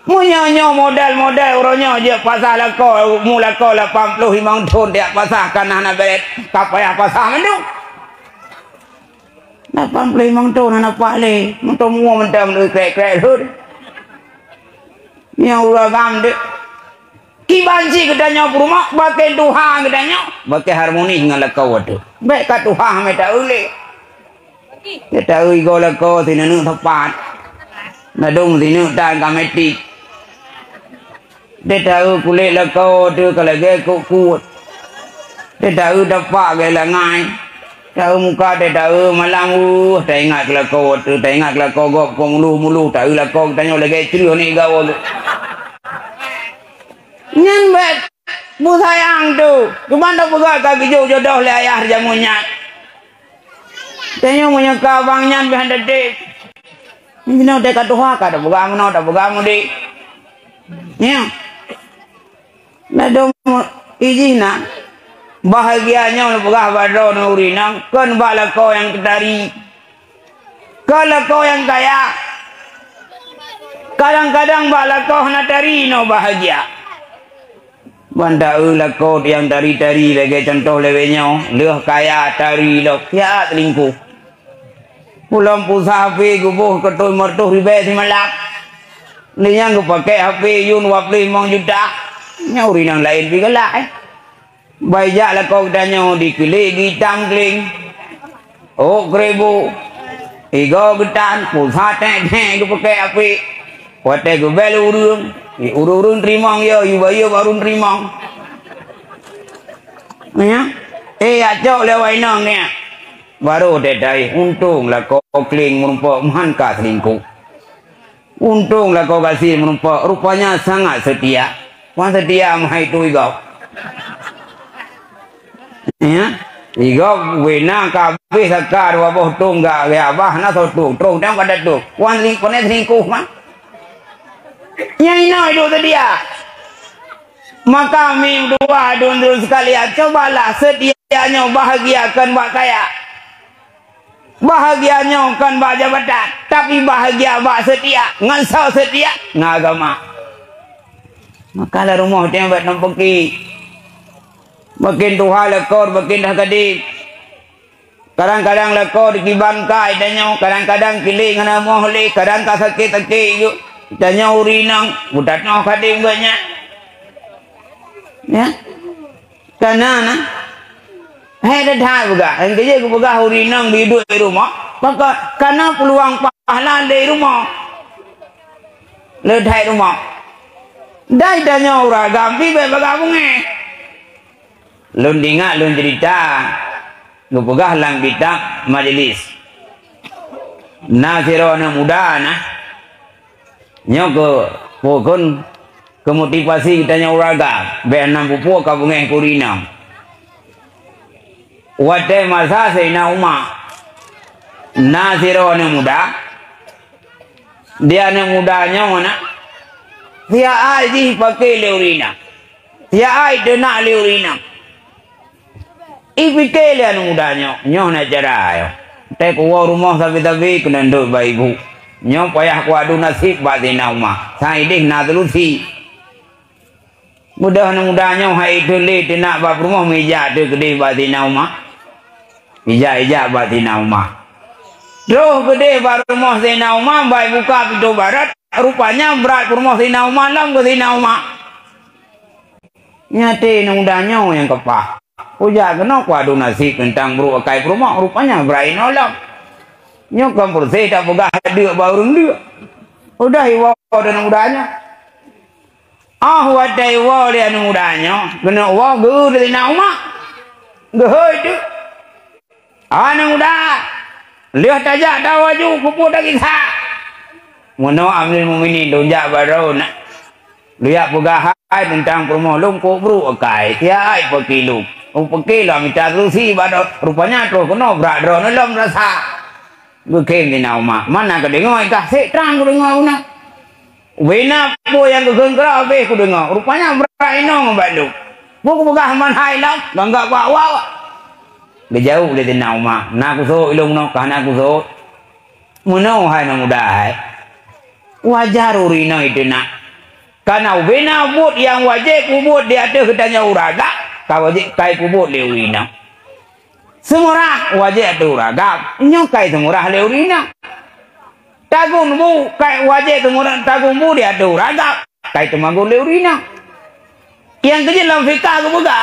Munya modal orangnya je pasal kau mula kau 85 tahun dia pasal kanana beret kapaya pasal mendung 85 tahun anak pak le mentok mua mentam le krek hud yang uragam de kibanci gedanya rumah pakai Tuhan gedanya pakai harmoni dengan kau tu baik kat Tuhan meta ule kita ui kau kau tinanu tepat nadung tinu dan kametik dia tahu kulit lekau tu kalau dia kuat dia tahu dapat gaya ngai tahu muka dia tahu malam dia ingat lekau tu dia ingat lekau gop mulu tahu lekau tanya lagi ceria ni gaul nyan bet bu sayang tu kemana pegang kaki jodoh le ayah jamunya tanya punya kabang nyan behan dedik ini nak dekat Tuhan kada pegang no dah pegang di ya Nadom izina bahagianya untuk pegah badau nurinang kan bala kau yang ketari kalau kau yang kaya kadang-kadang bala kau nak tari no bahagia banda ulah kau yang tari-tari lagi contoh lewenya leh kaya tari lo ya lingku pulang pusat HP gubuh ketui mertuh ribet si malak ni yang pakai HP yun 25 juta nyauri nang lain bigalak bayar lah kau tanya dikili gitam kling oh kribu igo getan pusat teh gue pakai api wate gue bel urung terimang ya ibu baru terimang ya acok lewai nang ni baru dedai untung lah kau kling merumpok mahankah selingkuh untung lah kau kasih merumpok rupanya sangat setia masa dia mahai tu igau ya Igo wena kabeh sakar wa boh tungga ya bah na so tu trong trong kada tu wan ling konet ringkuh mah nyai no itu dia maka kami dua dun sekalian cobalah sedianya bahagiakan bak kaya bahagianya kan bak jabatan tapi bahagia bak setia ngansau setia ngagama maka la rumah dia buat nampaki makin tuha lekor makin dah kadip kadang-kadang lekor kiban kai danyo kadang-kadang kiling ngana mohli kadang ka sakit-sakit yuk danyo urinang budak no kadip banyak ya karena ada dah juga yang kerja buka urinang di duduk di rumah maka karena peluang pahala di rumah ledai rumah dai danyo uragam pibe bagabunge lun dengar lun cerita gupegah lang bitak majelis na sirona muda na nyok pokon kemotivasi kita nya uraga be 60 ka bungai kurina wate masa seina uma na sirona muda dia na mudanya mana dia aji pakai leurina dia ai dena leurina ipikele anu mudanya nyoh na jarayo te ko rumah tapi kena nduk ba ibu nyoh payah ku adu nasib ba dina umah sai deh na telusi mudah anu mudanya hai dele dina ba rumah meja de gede ba dina umah ija ba dina umah roh gede ba rumah dina umah ba buka pintu barat rupanya berat rumah dina umah lam ke dina umah nyate anu mudanya yang kepah uja kena kuadu nasi tentang buru kai rumah rupanya berai nolong nyokam bersih tak pegah dia baru dia udah iwa dan mudanya wadai wa dan mudanya kena wa gu dari nama gehoi tu anu muda lihat aja dawaju pupu dah kisah mono amil mumini donjak baru nak lihat pegah tentang rumah lungku buru kai tiai pekiluk pakai lah minta terusi pada rupanya tu kena berat drone dalam rasa bukan di nama mana ke dengar kah terang ke dengar una wena po yang ke gengkra be ku dengar rupanya berat ino ngabadu buku begah man hai lam bangga bawa berjauh dari nama nak kuso ilung no kana kuso muno hai no muda hai wajar urina itu nak karena wena buat yang wajib buat dia ada ketanya uraga wajib kai kubur leurina semurah wajib ada uraga nyokai semurah leurina tagung bu kai wajib semurah tagung bu dia ada uraga kai temagung leurina yang kerja dalam fikah kebuka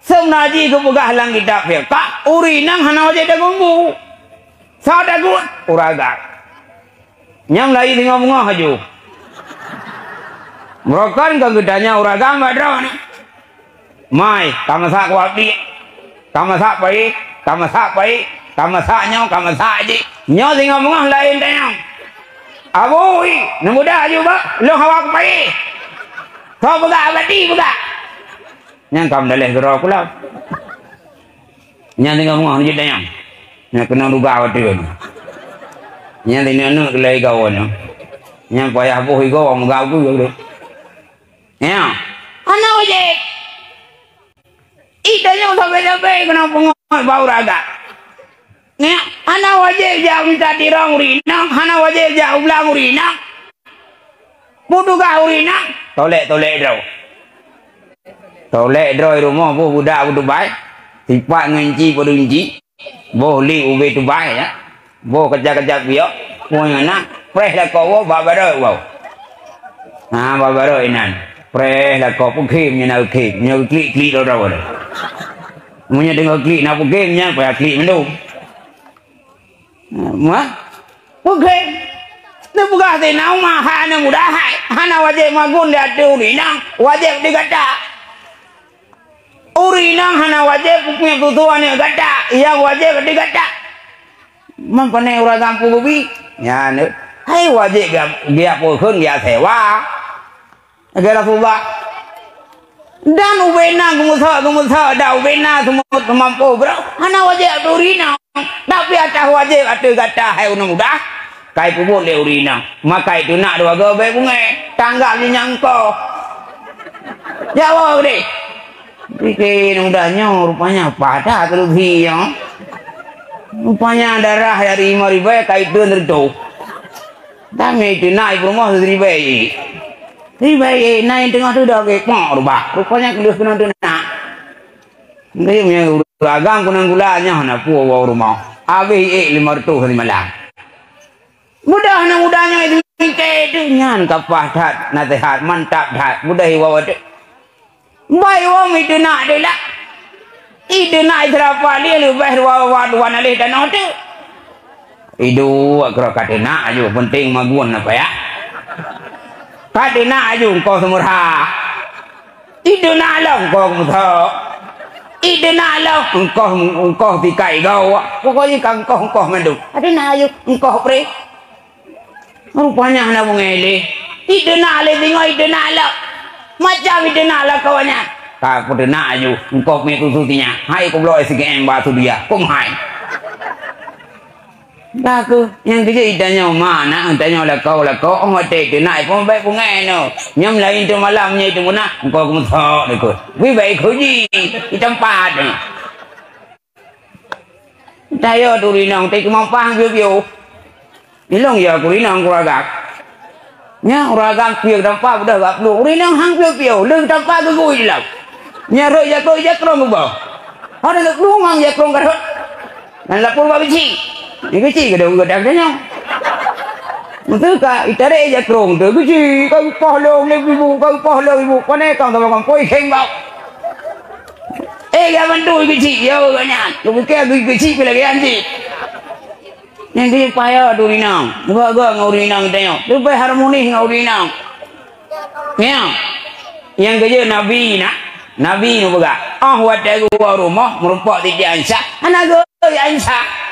semnaji kebuka halang kitab fikah urina hana wajib tagung bu sao tagung uraga nyam lagi tengok ngah haju merokan kegedanya uraga mbak drawana mai kamasak wapi kamasak pai kamasak nyo kamasak ji nyo tinggal mengah lain tayang aboi nemuda juga lo hawak pai kau buka abadi buka nyang kam daleh gero kula nyang tinggal mengah ji tayang nyang kena duga wati nyang tinggal nu kelai kawan nyang payah boi kau orang gau ku yo ya ana ojek idanya sampai kena pengoy bau raga. Nih, anak wajib jauh minta dirang urina, anak wajib jauh belang urina. Budu kah urina? Tolek draw. Tolek draw rumah bu budak budu baik. Tipak ngenci pada inci. Boleh ube tu baik ya. Bo kerja biok. Bo ngana, preh lah kau babaro wow. Nah babaro inan. Preh lah kau pukim nyana ukim, nyana klik draw. Munya dengar klik nak game-nya payah klik mendung. Mah? Okey. Dia buka te nau mah hana mudah hai. Hana wajib magun dia tu urinang, wajib digata. Urinang hana wajib punya tutuan yang gata, yang wajib digata. Mempane orang kampung ubi. Ya ne. Hai wajib dia pun dia sewa. Agar Rasulullah Dan ubena gumusa da ubena semut mampu bro. Ana wajib urina. Tapi atah wajib atu kata hai unang udah. Kai pu boleh urina. Maka itu nak dua gobe bunga. Tangga ni nyangko. Jawab deh. Bikin udahnya rupanya pada terlebih ya. Rupanya darah dari 5.000 kai itu nerdo. Tapi itu naik rumah 1.000. Ribai naik tengah tu dah ke kok rupanya kelus kena tu nak. Dia punya ragam kunang gulanya nak puas rumah. Habis 500 di malam. Mudah nak mudahnya itu itu nyan kapah tat nasihat mantap tat mudah iwa tu. Bai wong itu nak dia lah. Itu nak serapa dia lu bai dua nalih dan tu. Itu kalau kata nak aja penting maguan apa ya. Kati nak aju kau semurha, itu nak lah kau muda, itu nak lah kau tikai kau, pokoknya kau mendu. Kati nak aju kau pre, rupanya nak mengeli, itu nak le tengok itu nak lah, macam itu nak lah kawannya. Tak pun nak aju kau punya tusutinya, hai kau belum SKM batu dia, kau hai. Aku yang kerja itanya mana itanya lah kau orang itu naik pun baik pun no nyam lain tu malamnya itu mana kau kemusak dekut wi baik kerja di tempat ni tayo tu rinang tak kemampang biu ilong ya ku rinang ku ragak nya ragak piu tempat udah gak perlu rinang hang piu leng tempat tu gue hilang nya ro ya krong ku ba ada nak rumang ya krong karot dan lapor ba biji. Ini kecil ke dong gedang dia. Mesti ka itare ya krong tu kecil kau pahlong ibu kau pahlong ibu kone kau sama kau koi keng bau. Ya bantu kecil ya banyak. Kau bukan kecil lagi anjing. Yang dia payah tu rinang. Gua ngaurinang tengok. Tu payah harmonis ngaurinang. Ya. Yang kerja Nabi nak. Nabi nu baga. Wat gua rumah merupak di Aisyah. Anak gua Aisyah.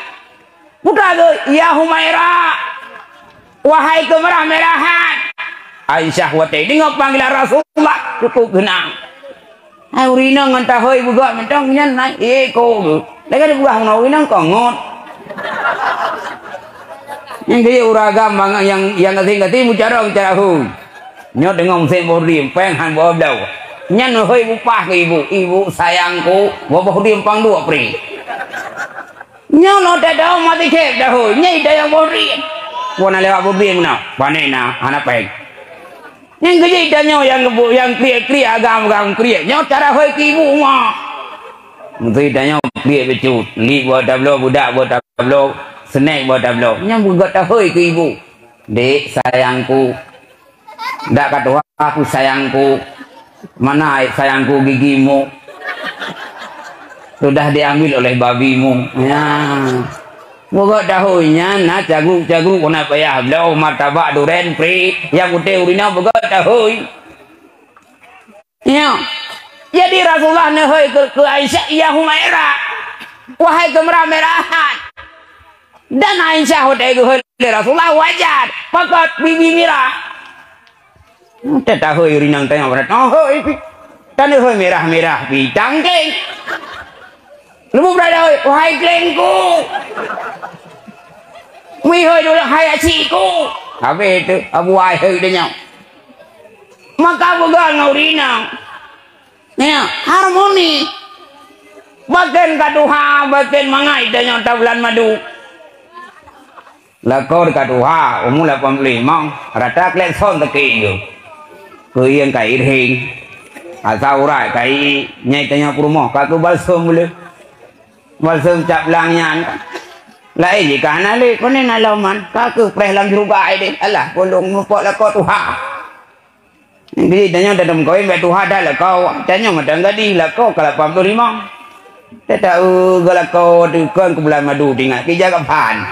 Buka tu, ya Humaira, wahai kemerah-merahan. Aisyah wate, tengok panggilan Rasulullah, cukup genang. Hai urina ngantah hoi buka, mentang nyan naik, ko. Lagi ada buah ngau urina kongot. Yang dia uragam bang yang ngasih mucara hui. Nyot dengan sen bohrim, penghan boh dau. Nyan hoi upah ke ibu sayangku, bohrim pang dua pri. Nyono dah mati kek dah ho nyai dah yang bori bona lewat bori mana panena anak peng yang kerja dah nyo yang kriya agam kriya nyo cara hoi ibu mah mesti dah nyo kriya becut li buat tablo budak buat tablo snack buat tablo nyo buat dah hoi ke ibu dek sayangku ndak kata aku sayangku mana sayangku gigimu sudah diambil oleh babimu ya moga dahunya na jagung kena payah blau martabak duren pri yang putih urina moga dahui ya jadi Rasulullah nahoi ke Aisyah ya Humaira wahai kemerah-merahan dan Aisyah hodai ke Rasulullah wajar pakat bibi mirah tak tahu urina tanya berat hoi tan hoi merah-merah bidang keng. Lu berada wahai klengku. Wihoi dulu hai aciku. Apa itu? Abu wahai dia nyau. Maka bukan ngurina. Ya, harmoni. Bagian kaduha, bagian mangai dia nyau tabulan madu. Lakor kaduha, umur 85, rata klek son teki yo. Kuyen kai irhing. Asal urai kai nyai tanya rumah, katu balsam boleh. Balsam cap langyan. Lai jika nale kone nalaman kaku prehlam juga ide. Alah kolong mupok la ko tuha. Jadi tanya dalam kau yang tuha dah la kau. Tanya madang gadi la kau kalau 85. Tak tahu kalau kau tu kan bulan madu tinggal kerja kapan.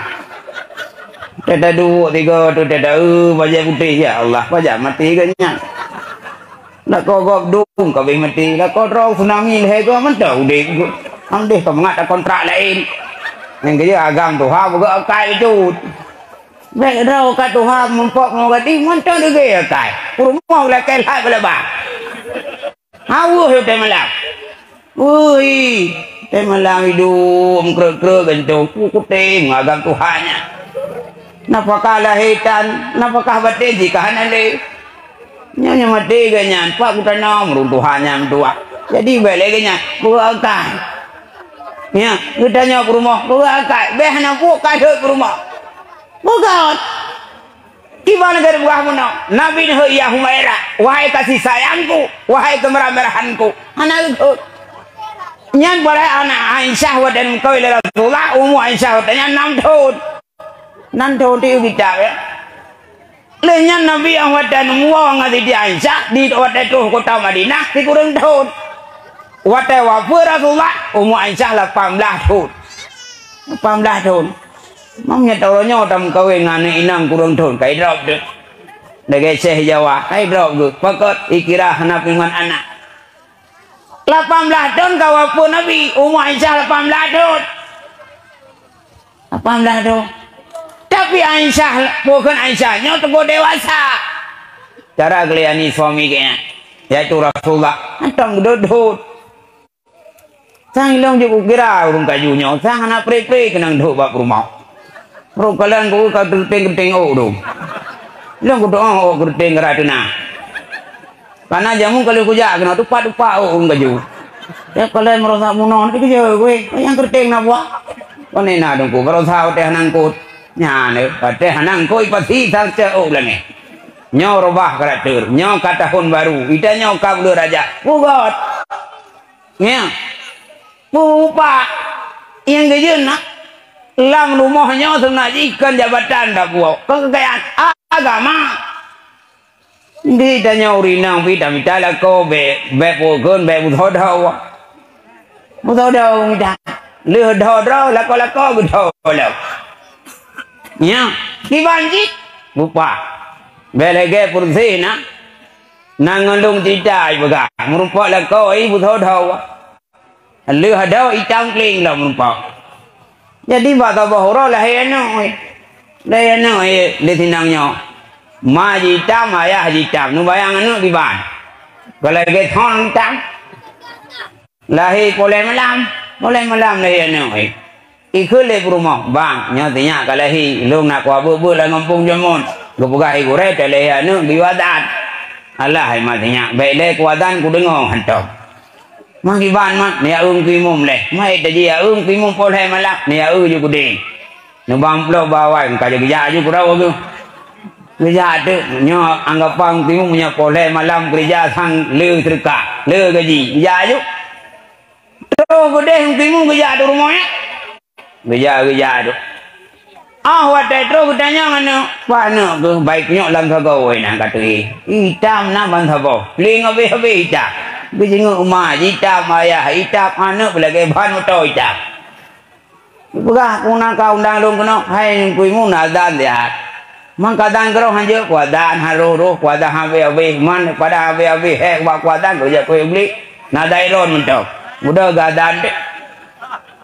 Tak tahu 2 3 tu tak tahu wajah putih ya Allah wajah mati kenya. Nak kau dum kau mati. Nak kau rau tsunami leh kau mentau dek. Ambil kau mengat kontrak lain. Yang kerja agam tuha buka akai itu. Baik rau kat tuha mempok mau gadi mentau juga akai. Rumah lah kai lai bala ba. Awuh teh malam. Woi, teh malam hidup krek-krek gentong kukuting ngagam Tuhannya. Napakah lahitan, napakah batin jika hanale. Nyonya mati ganyan, pak kita nom runtuhannya tua. Jadi belegnya bukan. Ya, kita nyok rumah bukan. Behna bukan ke rumah. Bukan. Gimana dari buah muno? Nabi ya Humaira, wahai kasih sayangku, wahai kemerah-merahanku, anakku. Nyan boleh anak Aisyah wadan kau ila Rasulullah, Aisyah wadannya 6 tahun. 6 tahun dia kita ya. Lenyan Nabi yang wadan muang ngadi di Aisyah di wadan tu kota Madinah di kurang tahun. Wadah wafat Rasulullah, Aisyah 18 tahun. 18 tahun. Mamnya taunya tam kawin ngane inang kurang tahun kai drop deh. Dege Syekh Jawa kai drop tu. Pakat ikirah anak dengan anak. 18 tahun kawapun Nabi, Aisyah 18 tahun. 18 tahun. Tapi Aisyah bukan Aisyahnya teguh dewasa. Cara kelihani suami kayaknya, yaitu Rasulullah. Antam gedut. Sang ilong juga kira urung kajunya. Sang anak pre-pre kenang duduk bak rumah. Bro kalian ku keting dong. Ilong ku doang keting keratuna. Karena jamu kalau kuja kena tupa urung kaju. Ya kalian merasa munon itu je gue yang keting nak buat. Kau ni nak dongku merasa teh nangkut. Nyane teh nangkut pasti sang ceu lagi. Nyo robah keratur, nyo kata tahun baru. Ita nyo kabul raja. Bugot. Nya. Bupa yang gejeun nak. Lam rumahnya senajikan jabatan dah buat kekayaan agama. Di tanya urinang pita minta lah kau be pukun be butodaw minta leh dodaw lako butodaw. Ya, dibanjik bupa belege pursi na nangalung cita ibaga merupak lako butodaw leh daw itang kling lah merupak. Jadi bata bahura lahirnya, di tinangnya, maji tam ayah haji tam, nu bayangan nu di ban, kalau kita hon tam, lahir boleh malam lahirnya, ikut le rumah bang, nyatinya kalau lahir lu nak wabu lah ngampung jamun, kebuka ikure telehanu diwadan, Allah matinya, baik le kuadan kudengar hantar. Mangki ban mak ni aung kimum leh mai tadi aung kimum poleh malak ni au ju kuding nu bamplo bawai ka geja ju kurau tu geja tu nyo anggap pang kimum punya poleh malam gereja sang le terka le gaji geja ju tu kuding kimum geja tu rumahnya geja tu watai tu kutanya ngano pana ke baiknya lang kagau na katui hitam na ban thabo ling abe hitam bijingu umah hitam ayah hitam anak belage ban motor hitam buka kuna ka undang dong kono hai kuimu nadan dia mangkadan karo hanje kuadan haro kuadan habe man pada habe hek ba kuadan ko je ko beli nadai ron mentok mudah gadan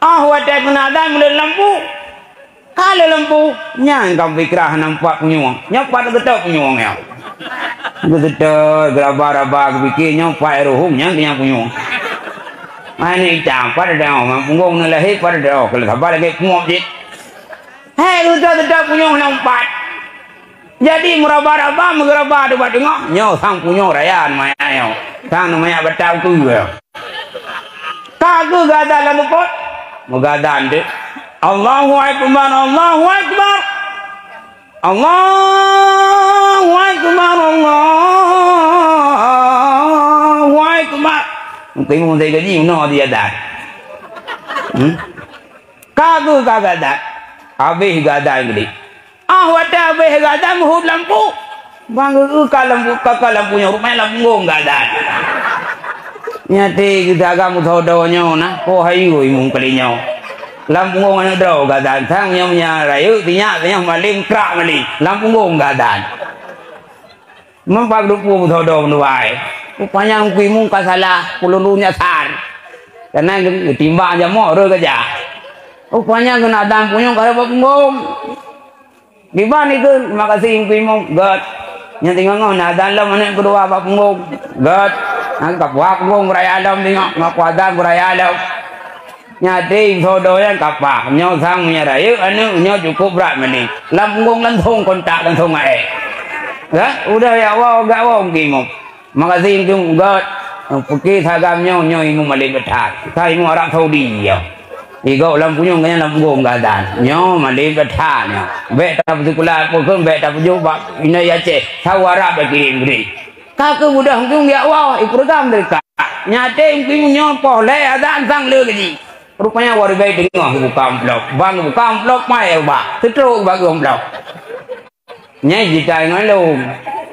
watai nadan mulai lampu kalau lampu nyang kam pikrah nampak penyuang nyapat getok penyuang ya betul geraba-raba bikin nyampak rohong nyang penyuang ini campur dah orang punggung nelahi pada dah kalau sabar lagi punggung je betul penyuang nampak jadi meraba-raba meraba tu buat tengok nyo sang penyuang rayaan maya nyo sang namanya betul tu ya kagu gadan lalu pot mugadan deh Allahu Akbar, Allahu Akbar, Allahu Akbar, Allahu Akbar. Mungkin mau saya gaji, mana dia dah? Kagu kagada, habis gada gede. Wada habis gada muhut lampu, bangun kakak lampunya rumah lampu gada. Nyati kita agak muthodonya, na, ko hayu imung kalinya. Lampung ngong draw gadan thang nyamnya rayu tinya maling krak maling lampung ngong gadan mampak dupu thodong nuai upanya kuimu kasalah pululunya sar karena timba aja mo ro gaja upanya kena adam punya kare ngong di ban itu makasih kuimu god yang tinggal ngong nadan lah mana kedua apa ngong god Angkap wakung beraya adam tengok ngakuatan beraya adam. Nyati sodo yang kapah nyo sang menyarayu anu nyo cukup berat meni. Lampung langsung kontak langsung ae. Ya, udah ya wow gak wow ngimum. Makasih jung god. Pergi sagam nyo imu malin betat. Kai mu Arab Saudi ya. Igo lampunyo kanya lampung gadan. Nyo malin betat nyo. Bek tak sekolah pokok bek tak jumpa ina ya ce. Sawara bekirim beri. Kakak mudah jung ya wow ikrotam mereka. Nyate ngim nyo pole adan sang le gaji. Rupanya wari baik dengar buka amplop. Bang buka amplop mai ba. Terus bagi amplop. Nyai jita ngalung.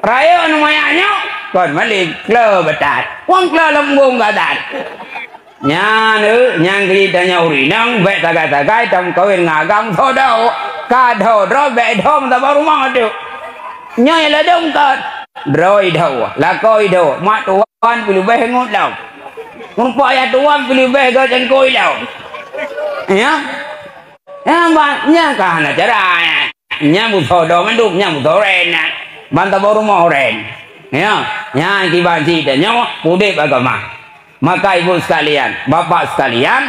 Raya anu mayanya kon malik kle betat. Wong kle lembung gadat. Nya nữ nhang ki ta nhau ri nang ve tagai trong kawin ngagam tho đâu ka tho ro ve thom ta baru mang tu. Nyai là đông cợt. Rồi đầu là coi đầu ma tuan pilih beh ngut đâu. Ngumpul ya tuan pilih beh ke jen koi đâu. Ya. Ya banyak kan caranya. Nyamu thodo manduk nyamu thoren. Banta baru mau ren. Ya. Ya kibanci dan nyawa pudip agama. Maka ibu sekalian, bapak sekalian,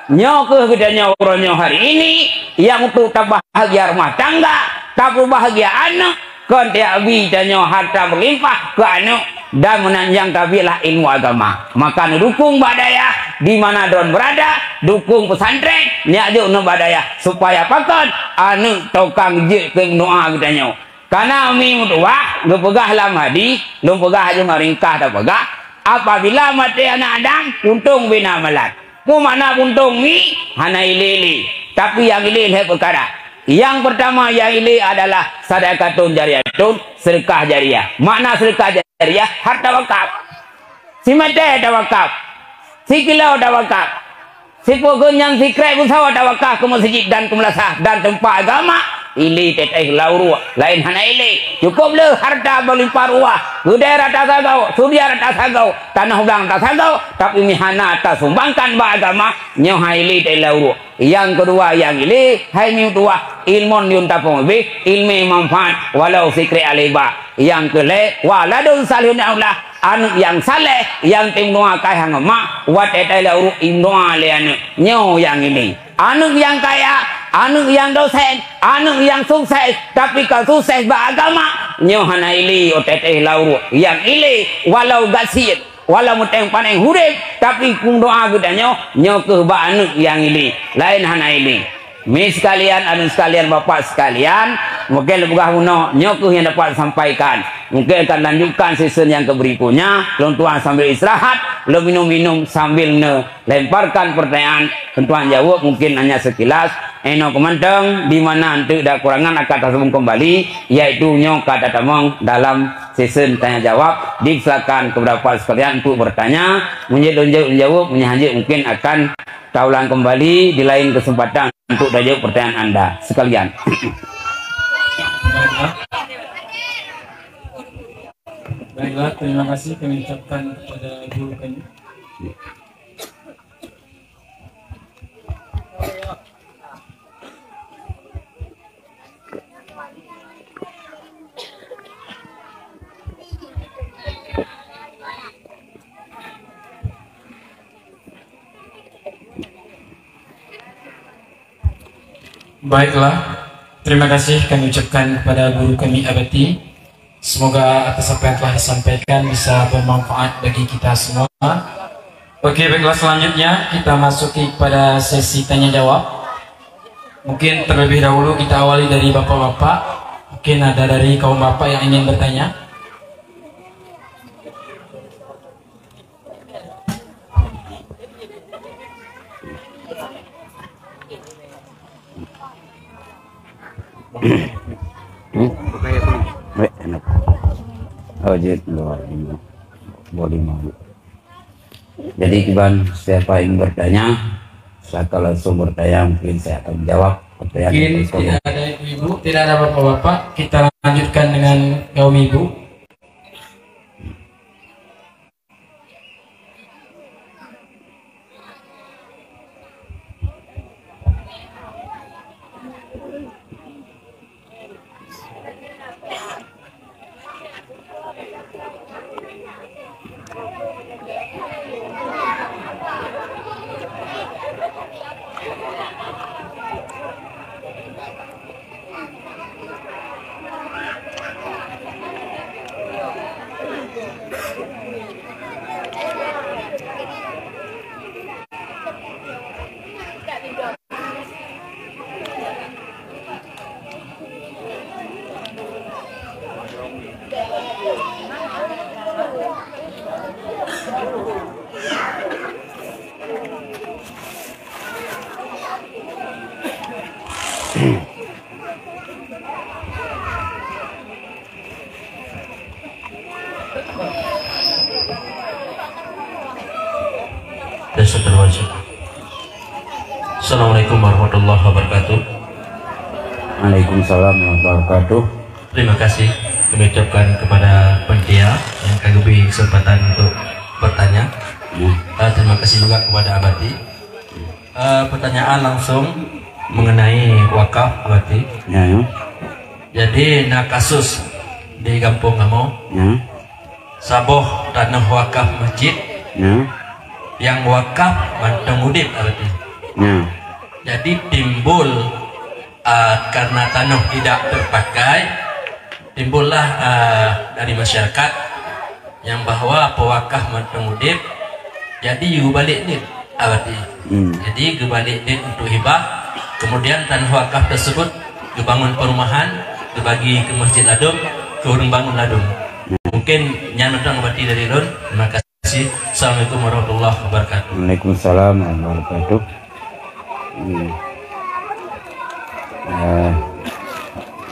nyoke kita nyoronyo hari ini yang untuk tak bahagia rumah tangga, tak berbahagia anak, kon tiap bisa nyo harta berlimpah ke anak dan menanjang kabilah ilmu agama. Maka dukung badaya di mana don berada, dukung pesantren, nyajuk no badaya supaya pakan anu tokang je ke doa kita nyo. Karena mi mutua, lu pegah lama di, lu pegah aja ngaringkah tak pegah. Apabila mati anak Adam, untung bina malat. Ku mana untung mi, hana ilili. Tapi yang ilili perkara. Yang pertama yang ilili adalah sadaqatun jariyatun, sedekah jariyah. Makna sedekah jariyah, harta wakaf. Si mati ada wakaf. Si kilau ada wakaf. Si pogon yang si krek usaha ada wakaf ke masjid dan ke madrasah dan tempat agama. Ili teteh lauru lain hana ili cukup le harta berlimpah ruah daerah tak sagau surya tak sagau tanah udang tak sagau tapi mihana tak sumbangkan ba agama nyo haili teteh lauru. Yang kedua yang ili hai mi tua ilmun yun tapong bi ilmi manfaat walau sikri aliba. Yang kele waladun salihun Allah anu yang saleh yang timnoa kai hang ma wat teteh lauru imnoa le anu nyo yang ini anu yang kaya anu yang dosen, anu yang sukses, tapi kalau sukses beragama, nyohana ili oteteh lauru, yang ili walau gasir, walau muteng paneng hurip, tapi kung doa kita nyo ke anu yang ili, lain hana ili. Mi sekalian, anu sekalian, bapak sekalian, mungkin lebih uno nyokuh yang dapat sampaikan. Mungkin akan lanjutkan season yang keberikutnya. Tuan sambil istirahat, lo minum-minum sambil lemparkan pertanyaan. Tuan jawab mungkin hanya sekilas. Eno kemanteng di mana nanti ada kurangan akan tersambung kembali, yaitu nyok kata tamong dalam season tanya jawab. Disilakan kepada bapak sekalian untuk bertanya, menjawab, mungkin akan taulang kembali di lain kesempatan untuk jawab pertanyaan Anda sekalian. Baiklah, terima kasih kami ucapkan kepada guru kami. Baiklah, terima kasih kami ucapkan kepada guru kami Abati. Semoga atas apa yang telah disampaikan bisa bermanfaat bagi kita semua. Oke, baiklah, selanjutnya kita masuki kepada sesi tanya jawab. Mungkin terlebih dahulu kita awali dari bapak-bapak. Mungkin ada dari kaum bapak yang ingin bertanya. Enak. Oh, jadi boleh mau. Jadi kiban siapa yang bertanya, saya langsung bertanya, mungkin saya akan jawab pertanyaan. Mungkin tidak ada ibu-ibu, tidak ada bapak-bapak. Kita lanjutkan dengan kaum ibu. Assalamualaikum warahmatullahi wabarakatuh. Waalaikumsalam warahmatullahi wabarakatuh. Terima kasih kami ucapkan kepada panitia yang kami beri kesempatan untuk bertanya. Terima kasih juga kepada Abati. Pertanyaan langsung mengenai wakaf Abati. Ya. Jadi nah kasus di kampung kamu, Ya. saboh tanah wakaf masjid Ya. yang wakaf manteng udip Abati. Ya. Jadi timbul karena tanah tidak terpakai, timbullah dari masyarakat yang bahwa pewakaf manteng udip, jadi balik dit Abati. Jadi balik dit untuk hibah, kemudian tanah wakaf tersebut dibangun perumahan, dibagi ke masjid ladum, ke urung bangun ladum. Mungkin nyaman Abati dari Ron. Terima kasih. Assalamualaikum warahmatullahi wabarakatuh. Waalaikumsalam warahmatullahi wabarakatuh.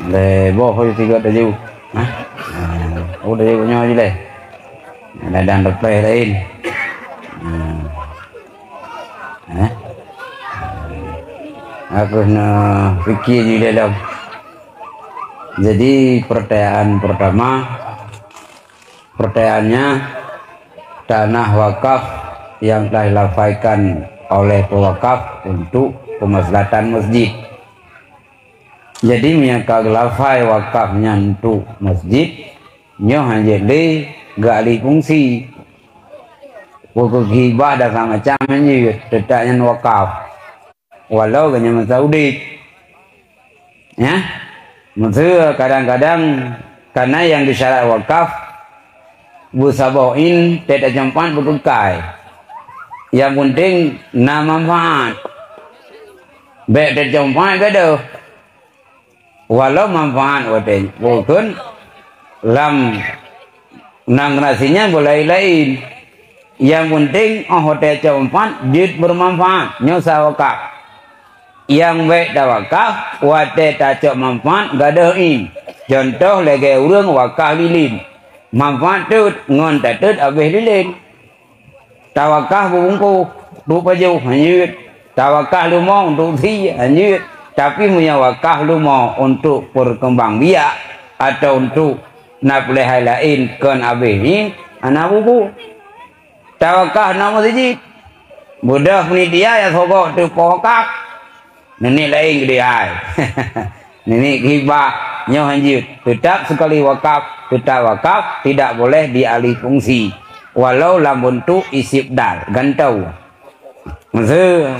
Le bo hoi tiga dah jauh. Oh dah jauh nyawa je le. Ada dan reply lain. Aku nak fikir je dalam. Jadi pertanyaan pertama, pertanyaannya tanah wakaf yang telah dilafaikan oleh pewakaf untuk kemaslahatan masjid. Jadi menyangka lafai wakafnya untuk masjid, nyo hanya le gali fungsi. Pokok hibah dah sama macam ni, tetapnya wakaf. Walau kanya masaudit, ya, maksud kadang-kadang karena yang disyarat wakaf busaboin tidak jampan berbukai. Yang penting nama manfaat. Baik tidak jampan ada. Walau manfaat wadah, bukan lam nang nasinya boleh lain. Yang penting hotel jampan jid bermanfaat. Nyosa wakaf. Yang baik dah wakaf, wadah tak cok manfaat gadain. Contoh lagi orang wakaf lilin. Manfaat tu ngon tak tu habis lilin. Tawakah bungku rupa jauh hanyut. Tawakah lumau untuk si hanyut. Tapi punya wakah lumau untuk perkembang biak atau untuk nak pelihara lain kan habis ni anak buku. Tawakah nama siji. Mudah ni dia yang sokok tu pokak. Nenek lain dia. Nenek hibah nyo hanyut. Tetap sekali wakaf, tetap wakaf tidak boleh dialih fungsi. Walau dalam bentuk isibdal, gantau. Maksud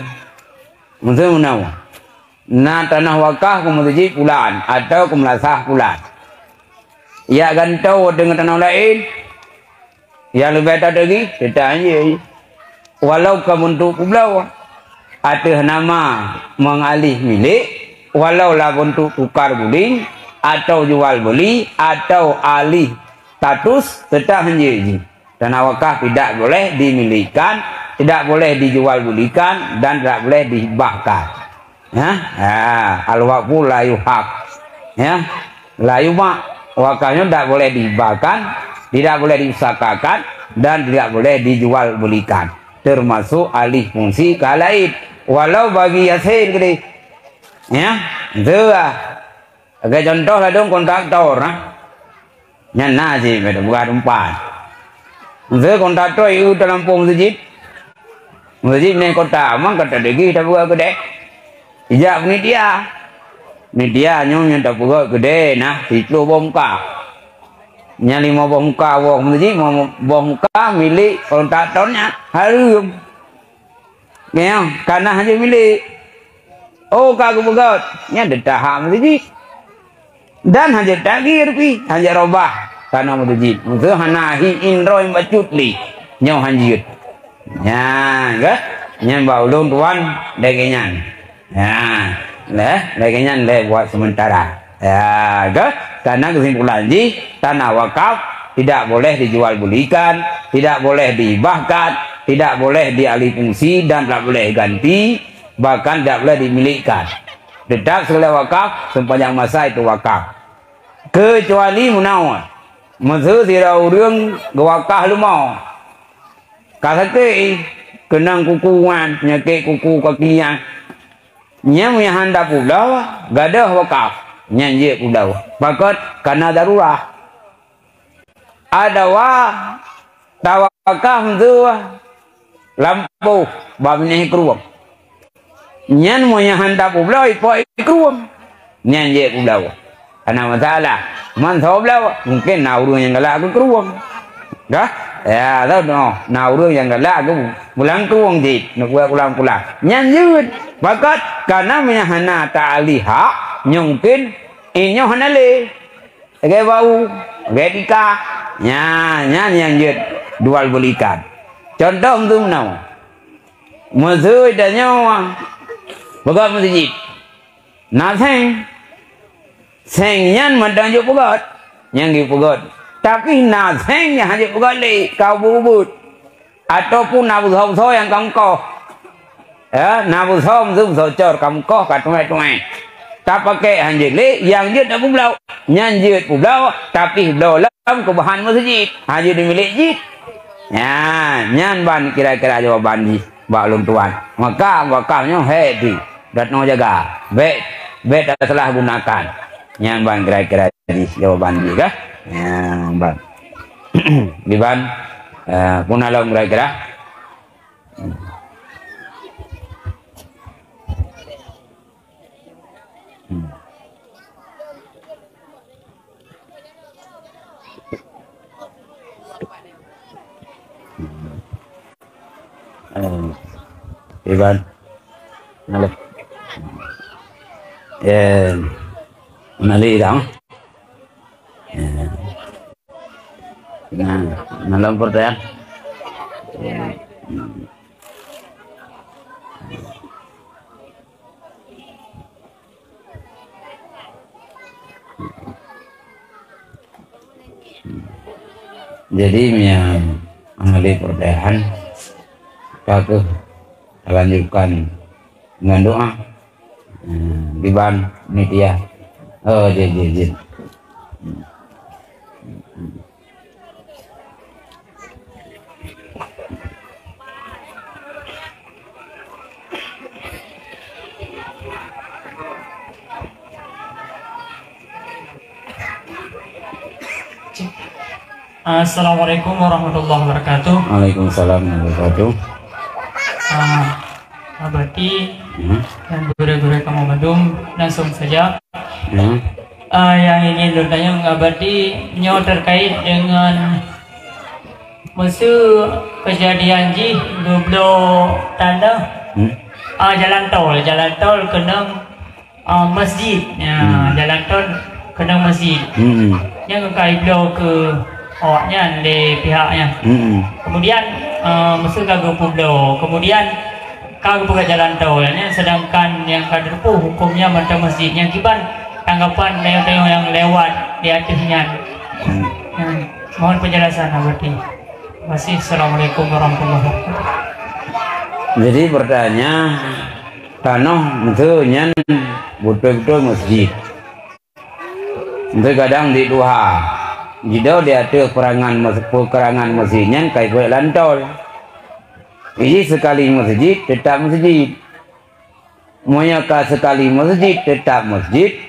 mana? Na tanah wakaf ke masjid pulan atau ke melasah pulan. Ya gantau dengan tanah lain. Ya lebih tak lagi, tidak aja. Walau ke bentuk pulau, atas nama mengalih milik, walau lah bentuk tukar guling atau jual beli atau alih status, tetap hanya. Tanah wakaf tidak boleh dimilikan, tidak boleh dijual belikan dan tidak boleh dihibahkan. Ya, al-waqfu la yuhaq. Ya, la yuhaq. Wakafnya tidak boleh dihibahkan, tidak boleh diusahakan dan tidak boleh dijual belikan. Termasuk alih fungsi ke lain. Walau bagi hasil gede. Ya, itu lah. Agak contoh lah dong kontraktor. Nyana sih, bukan umpan. Saya kontraktor itu dalam masjid. Masjid ni kota, mang kata lagi tak buat gede. Ijak ni dia. Ni dia nyonya tak buat gede nah, itu bongkar. Nya 5 bongkar wong masjid mau bongkar milik kontraktornya harum. Ya, karena hanya milik. Oh, kagak buat. Nya detah masjid. Dan hanya tagir pi, hanya robah. Karena masjid, musuh hanahi indroy bacutli, nyau hanjut, ya, enggak, nyambau ulun tuan, dagenyan, ya, dagenyan buat sementara, ya, enggak, karena kesimpulan tanah wakaf tidak boleh dijual belikan, tidak boleh dihibahkan, tidak boleh dialih fungsi dan tidak boleh ganti, bahkan tidak boleh dimilikan. tetap segala wakaf sepanjang masa itu wakaf. Kecuali menawan masa tidak orang wakaf lu mau kasake kenang kukuan penyakit kuku kakian nya punya handap pula gadah wakaf nyanyi pula pakat karena darurat ada tawakaf tu lampu babnya keruam nyan punya handap pula ipoi keruam nyanyi pula karena masalah mantap lah mungkin naurun yang galak aku keruang dah ya tahu no naurun yang galak aku pulang keruang dit nak buat pulang nyanjut bakat karena menyahana ta'aliha nyungkin inyo hanale gaya bau gaya tika nyanjut dual belikan contoh tu menau masuk dan nyawa bakat masjid naseng sengyan madang jo pegat yang gi pegat tapi na sengnya haje pegat le kau bubut ataupun na buso yang kamu koh ya na buso zum so cor kamu koh ka tuai tak pakai haje le yang je dak pulau nyanjut pulau tapi pulau lam ke bahan masjid haje di milik jid ya nyan ban kira-kira jawaban di baklum tuan maka wakafnya hedi dat no jaga bet salah gunakan yang bang kira-kira di jawaban juga ya bang di bang punalong kira-kira di bang nalep nali dong nah dalam pertanyaan jadi mengalih pertanyaan aku lanjutkan dengan doa di ban nitia jin. Assalamualaikum warahmatullahi wabarakatuh. Waalaikumsalam warahmatullahi wabarakatuh. Abadi dan guru-guru kamu Bandung langsung saja. Yang ingin bertanya Abadi nyo terkait dengan musuh kejadian ji dublo tanda jalan tol kena masjid jalan tol kena masjid yang kai blo ke awaknya di pihaknya kemudian musuh kagak publo kemudian kagak buka jalan tol sedangkan yang kader hukumnya mata masjidnya kiban tanggapan tengok yang lewat di atasnya mohon penjelasan Abadi. Masih Assalamualaikum warahmatullahi wabarakatuh. Jadi bertanya tanah itu nyan betul-betul masjid itu kadang di duha jika dia ada perangan masjidnya kayak gue lantol ini sekali masjid tetap masjid muanya sekali masjid tetap masjid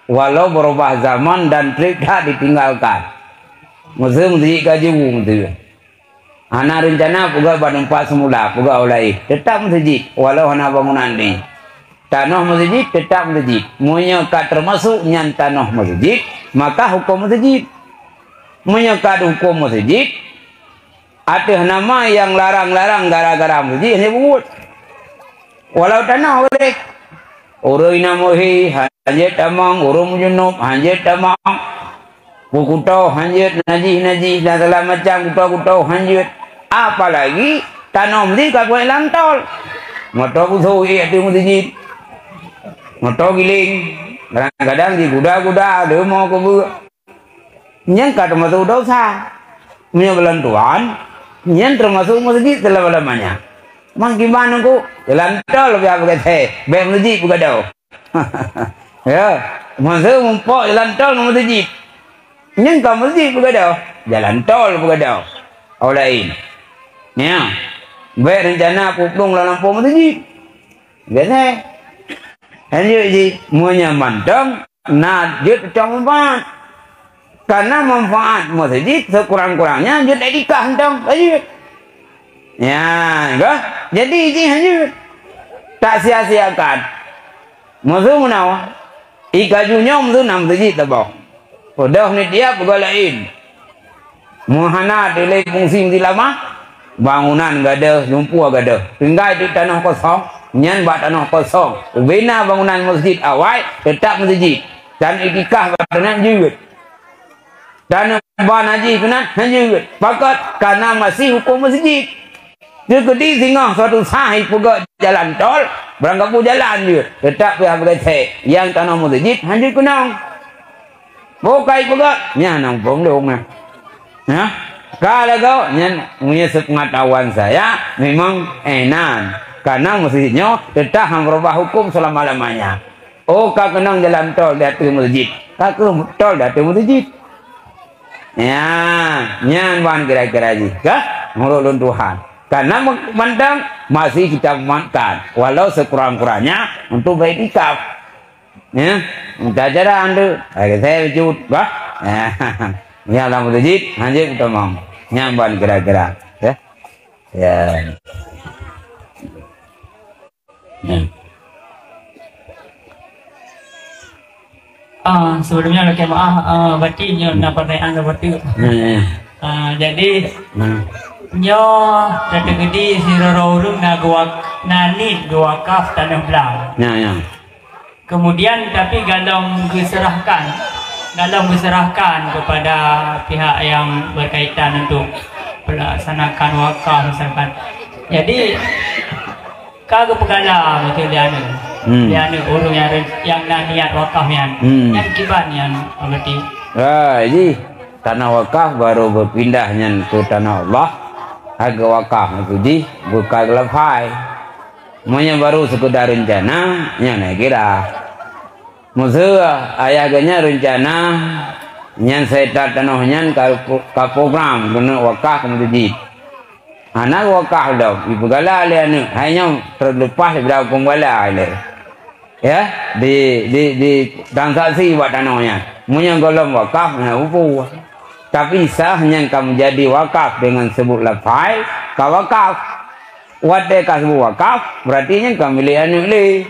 walau berubah zaman dan tidak ditinggalkan masjid kaji itu anak rencana puga badempat semula puga oleh tetap masjid walau anak bangunan ini tanah masjid tetap masjid muanya termasuk nyan tanah masjid maka hukum masjid menyekat hukum masjid ada nama yang larang-larang gara-gara masjid hanya buat walau tanah oleh orang inamohi hanjat tamang orang junub hanjat tamang kutau hanjat najis dan segala macam kutau hanjat apalagi tanah masjid kau lantol motor kusuh itu masjid motor giling kadang-kadang di kuda-kuda ada mau ke yang termasuk dosa punya belantuan yang termasuk masjid selama-lamanya mang gimana ku jalan tol lebih apa kata be masjid bukan dah Ya, masa mumpok jalan tol nama masjid. Yang kau masjid bergaduh, jalan tol bergaduh. Orang lain. Ya. Baik rencana puplung dalam lampu masjid. Biasa. Hanya ji, muanya mantang, najut trong manfaat. Karena manfaat masjid sekurang-kurangnya jut etika hentang masjid. Ya, enggak? Jadi ji hanya tak sia-siakan. Maksud menawa. Ikajunya maksud nam masjid tabah. Udah ni dia bergalain. Muhana dilai fungsi di lama. Bangunan gak ada, jumpu gak ada. Tinggal di tanah kosong, nyan buat tanah kosong. Bina bangunan masjid awal, tetap masjid. Dan itikah kena juga. Dan ban haji kena juga. Pakat karena masih hukum masjid. Jadi singgah suatu sahih pegak jalan tol, berangkat pun jalan dia. Tetap pihak berkata, yang tanah masjid, haji kena. Bukai pegak, nyan nampung dong. Ya. Kalau kau punya sepengetahuan saya memang enak karena masjidnya tetap merubah hukum selama-lamanya. Oh kau kenang jalan tol dari masjid, kau tol dari masjid. Ya, nyan ban kira-kira jika menurut Tuhan. Karena mandang masih kita makan, walau sekurang-kurangnya untuk beriktikaf. Ya, minta cara anda, saya wujud, bah. Ya dalam masjid hanya kita mau nyamban kira-kira ya. Ya. Sebelumnya lagi maaf berarti nyo na pertanyaan seperti jadi nyo datang di sirorolung na nani dua kaf tanah belang. Ya. Kemudian tapi galong diserahkan kepada pihak yang berkaitan untuk melaksanakan wakaf misalkan. Jadi kagak pegala betul dia urung yang niat wakafnya. Yang kiban yang berarti. Jadi tanah wakaf baru berpindahnya ke tanah Allah. Harga wakaf itu di bukan lepai. Semuanya baru sekedar rencana yang nak kira. Musuh ayahnya rencana yang saya tanahnya ke program guna wakaf masjid. Anak wakaf dah, ibu gala le anu, hanya terlepas berapa penggala le. Ya, di transaksi buat tanahnya. Punya golong wakaf na upu. Tapi sahnya kamu jadi wakaf dengan sebut lepai, kau wakaf. Wadah kau sebut wakaf, berarti yang kau milik anu le,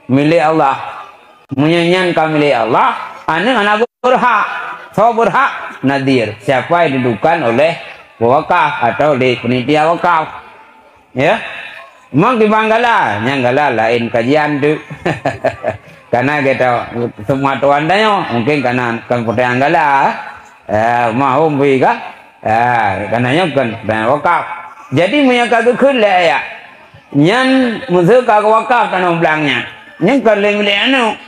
milik Allah. Menyanyian kami Allah, anak berhak, so berhak nadir. Siapa yang didudukan oleh wakaf atau di penitia wakaf, ya? Memang di Banggala, Nyanggala lain kajian tu, karena kita semua tuan dah mungkin karena kan pertanyaan Anggala, mahu bika, karena kan wakaf. Jadi menyangka kekul lah ya, nyan musuh kagak wakaf tanah belangnya, nyan kalau milik anu.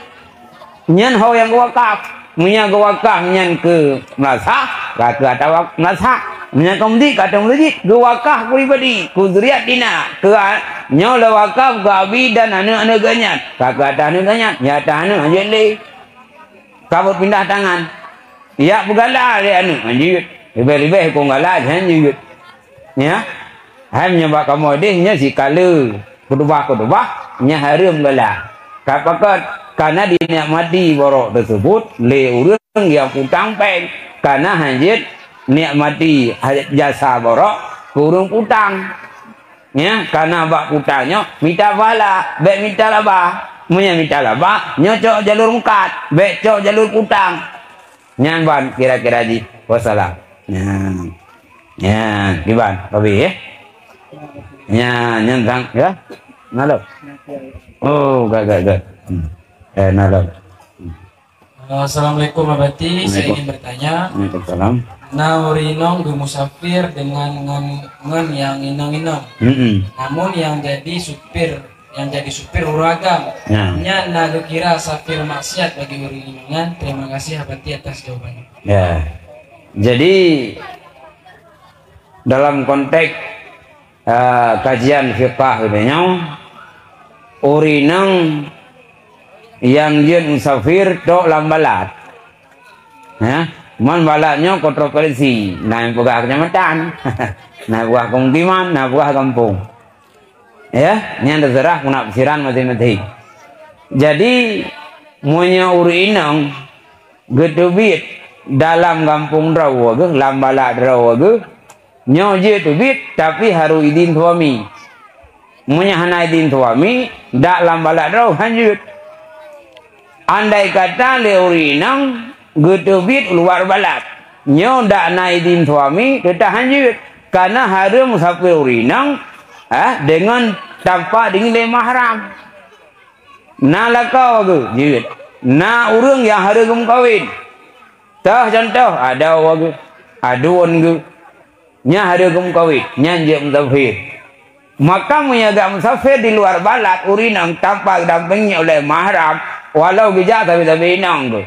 Nyan hau yang wakaf, punya wakaf nyan ke Melasa, kata wakaf Melasa, punya kemudian kata masjid, ke wakaf pribadi, ke zuriat dina, ke nyola wakaf ke abi dan anak-anak ganyat, kata anak ganyat, nyata anak anjir le, kabut pindah tangan, ya bergala le anak anjir, lebih-lebih kau gala anjir, ya, hanya bak kamu dehnya si kala, kedubah, nya harum gala, kapakat. Karena dinikmati borok tersebut le urang yang utang peng karena hajat nikmati jasa borok kurung utang ya karena bak utangnya minta bala bek minta laba minta laba nyocok jalur mukat bek cok jalur utang nyanban kira-kira ji wassalam ya diban babi ya nyantang ya nalo oh gak Assalamualaikum Abati, saya ingin bertanya. Waalaikumsalam. Naurinong musafir dengan ngen yang inang-inang. Namun yang jadi supir uragam. Nya naga kira safir maksiat bagi uringan. Terima kasih Abati atas jawabannya. Ya. Jadi dalam konteks kajian fiqh ini urinang yang dia musafir tok lambalat. Ya, man balatnya kontroversi, naik buah kecamatan, naik buah pemukiman, naik buah kampung. Ya, ini terserah penafsiran masing-masing. Jadi punya uri inang gedubit dalam kampung rawa ke lambalat rawa ke nyo je tubit tapi haru idin suami. Punya hana idin suami dak lambalat rawa hanjut. Andai kata leurinang gedubit luar balat nyo dak na idin suami tetap hanjut karena harum musafir urinang dengan tanpa dengan mahram. Na lakau ke jut na urang yang harum kawin tah contoh ada wagu aduan ke nya harum kawin nya je musafir maka menjaga musafir di luar balat urinang tanpa dampingi oleh mahram walau gejak tapi inang tu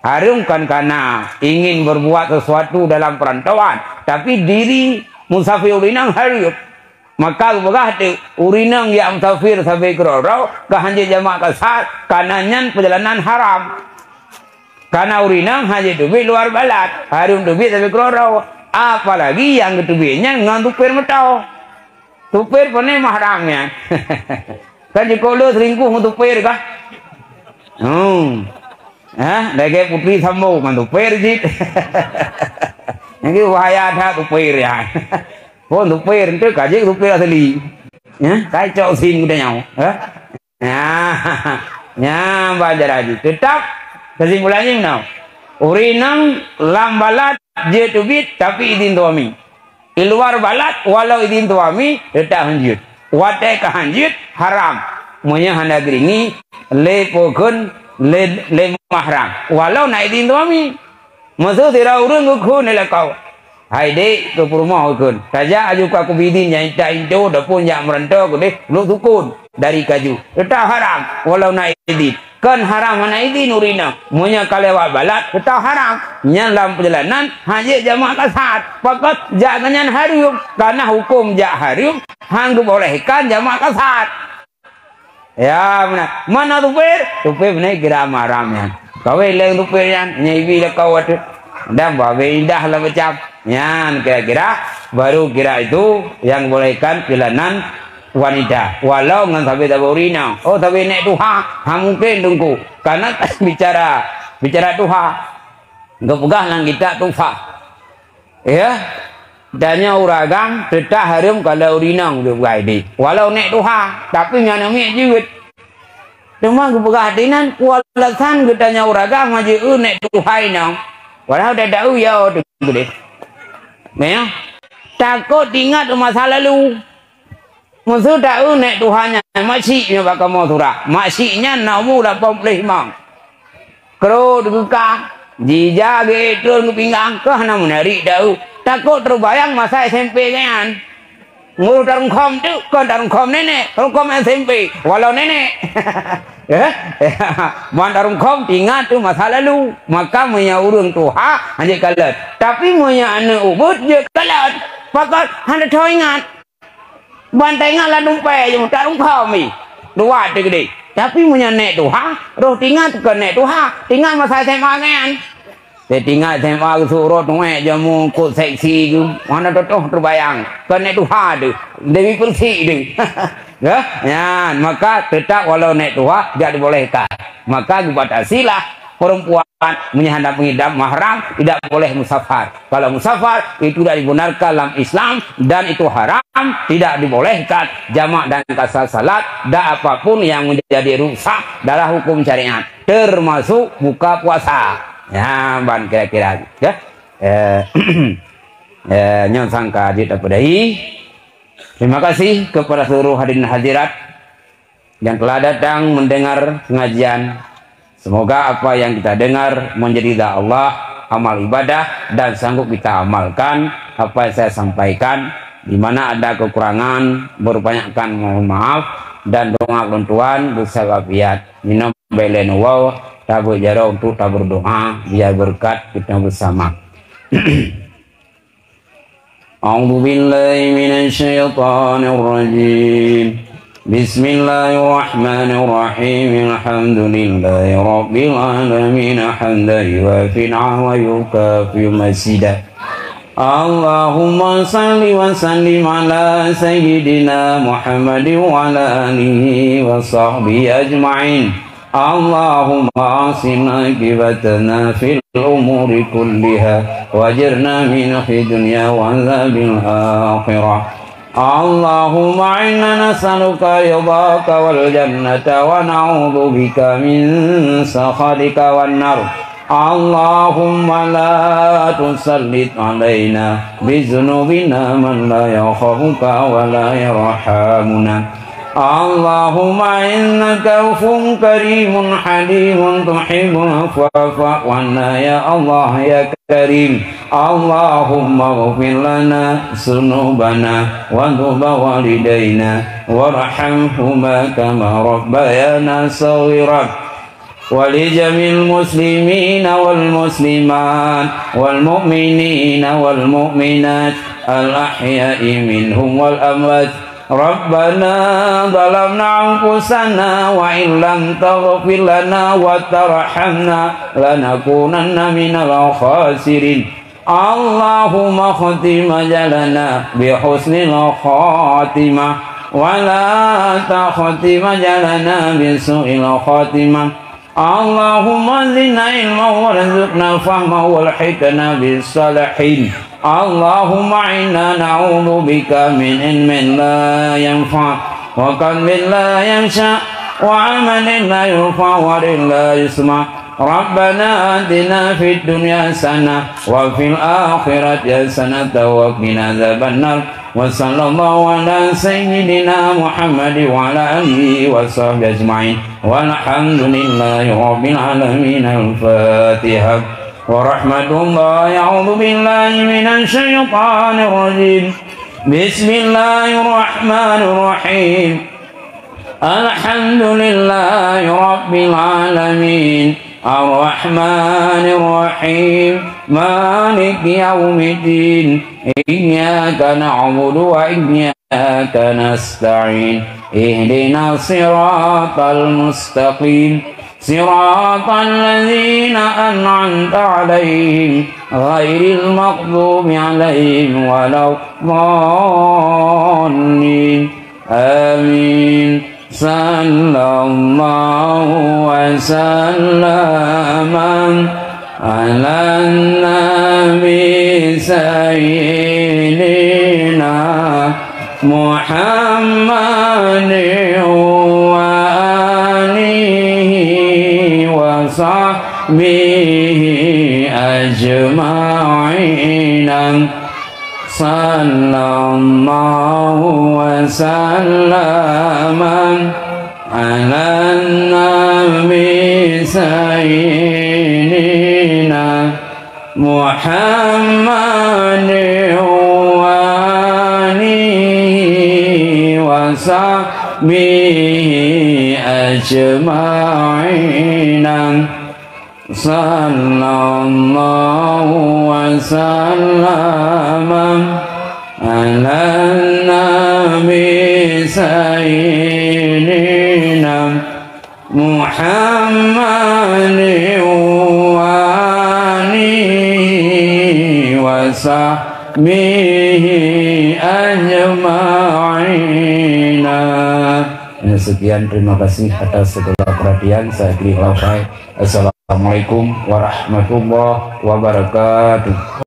harum kan karena ingin berbuat sesuatu dalam perantauan tapi diri musafir urinang harum maka begah tu urinang yang musafir sampai kerorau kehanjir jamaah kasar kanannya perjalanan haram karena urinang hanya dubi luar balat harum dubi sampai kerorau apalagi yang kedubitnya dengan tupir metau tupir pun mahramnya kan jika lu selingkuh untuk tupir kah lagi putri sambo dengan tupir jit ini bahaya dah tupir ya pun tupir itu kaji tupir asli ya kacau sin kita nyaw ya baca lagi tetap kesimpulannya now urinang lambalat je tubit tapi idin tuami di luar balat walau idin tuami tetap hanjut watai kehanjut haram munya handa geringi le pokun le mahram walau na idin tuami maksud tira urang ku nela kau hai dek ke rumah ukun saja aju ka ku bidin yang tak indo dapun yang merantau ku deh lu sukun dari kaju tetap haram walau na idin kan haram mana idin urina munya kalewat balat tetap haram dalam perjalanan hanya jamaah kasat pakat jangan harum karena hukum jak harum hang bolehkan jamaah kasat ya mana tupir benar kira maramnya kau leng tupir yang nyibi le kau ada dan bawa indah lah macam yan kira-kira baru kira itu yang bolehkan pilihan wanita walau ngan sampai taburina oh tapi nek duha mungkin tunggu karena bicara duha enggak pegah nang kita tufa ya dannya uragam tetap harum kalau urinang dia buat ini walau nek duha tapi nya nami jiwit cuma pegah dinan kualasan gedanya uragam maji nek duha inang walau dah tahu ya tunggu deh memang takut ingat masa lalu musuh tahu nek Tuhannya maksudnya bakal mau surah maksudnya namu 85 kero dibuka dijage turun ke pinggang ke hana menarik tahu takut terbayang masa SMP kan ngurus darungkom tu kan darungkom nenek darungkom SMP walau nenek buat darungkom ingat tu masa lalu maka punya urung Tuhan hanya kalat tapi punya anak ubud je kalat pakat hanya tahu ingat bantai ngala numpai je tak rungkau mi dua tu gede tapi punya nek tuha roh tinggal ke nek tuha tinggal masa SMA kan tinggal SMA suruh tu jamu kod seksi tu mana tu terbayang ke nek tuha tu Dewi Persik tu ya maka tetap walau nek tuha tidak dibolehkan maka dibatasilah perempuan menyandang pengidap mahram tidak boleh musafar. Kalau musafar itu tidak dibenarkan dalam Islam dan itu haram, tidak dibolehkan jamak dan kasar salat dan apapun yang menjadi rusak dalam hukum syariat, termasuk buka puasa. Ya, ban kira-kira ya. Nyon sangka kita pedai. Terima kasih kepada seluruh hadirin hadirat yang telah datang mendengar pengajian. Semoga apa yang kita dengar menjadi ridha Allah, amal ibadah dan sanggup kita amalkan apa yang saya sampaikan. Di mana ada kekurangan, berbanyakkan mohon maaf dan doa bantuan bersama wasiat. Minum belen wow, tabu jaro untuk tabu berdoa biar berkat kita bersama. A'udzu billahi minasy syaithanir rajim. بسم الله الرحمن الرحيم الحمد لله رب العالمين حمدا يوافي نعمه ويكافئ مزيدا اللهم صل وسلم على سيدنا محمد وعلى آله وصحبه أجمعين اللهم أحسن عاقبتنا في الأمور كلها واجرنا من خزي الدنيا وعذاب الآخرة اللهم إنا نسألك رضاك والجنة ونعوذ بك من سخطك والنار اللهم لا تسلط علينا بذنوبنا من لا يخافك ولا يرحمنا اللهم إنك عفو كريم حليم تحب العفو فاعف عنا يا الله يا كريم اللهم اغفر لنا ذنوبنا وذنوب والدينا وارحمهما كما ربيانا صغيرا ولجميع المسلمين والمسلمات والمؤمنين والمؤمنات الأحياء منهم والأموات ربنا ظلمنا أنفسنا وإن لم تغفر لنا وترحمنا لنكونن من الخاسرين اللهم ختم أجلنا بحسن الخاتمة ولا تختم أجلنا بسوء الخاتمة اللهم زدنا علما وارزقنا فهما والحقنا بالصالحين اللهم إنا نعوذ بك من علم لا ينفع وقلب لا يخشع وعمل لا يرفع ورزق لا يسمع ربنا آتنا في الدنيا حسنة وفي الآخرة حسنة وقنا عذاب النار وصلى الله على سيدنا محمد وعلى آله وصحبه أجمعين والحمد لله رب العالمين الفاتحة ورحمة الله أعوذ بالله من الشيطان الرجيم بسم الله الرحمن الرحيم الحمد لله رب العالمين الرحمن الرحيم مالك يوم الدين إياك نعبد وإياك نستعين اهدنا الصراط المستقيم صراط الذين أنعمت عليهم غير المغضوب عليهم ولا الضالين آمين صلى الله وسلم على النبي سيدنا محمد وآله وصحبه أجمعين صلى الله وسلم على النبي سيدنا محمد وآله وصحبه أجمعين صلى الله وسلم على النبي سيدنا محمد وآله وصحبه أجمعين. Sekian, terima kasih atas segala perhatian. Saya Assalamualaikum warahmatullahi wabarakatuh.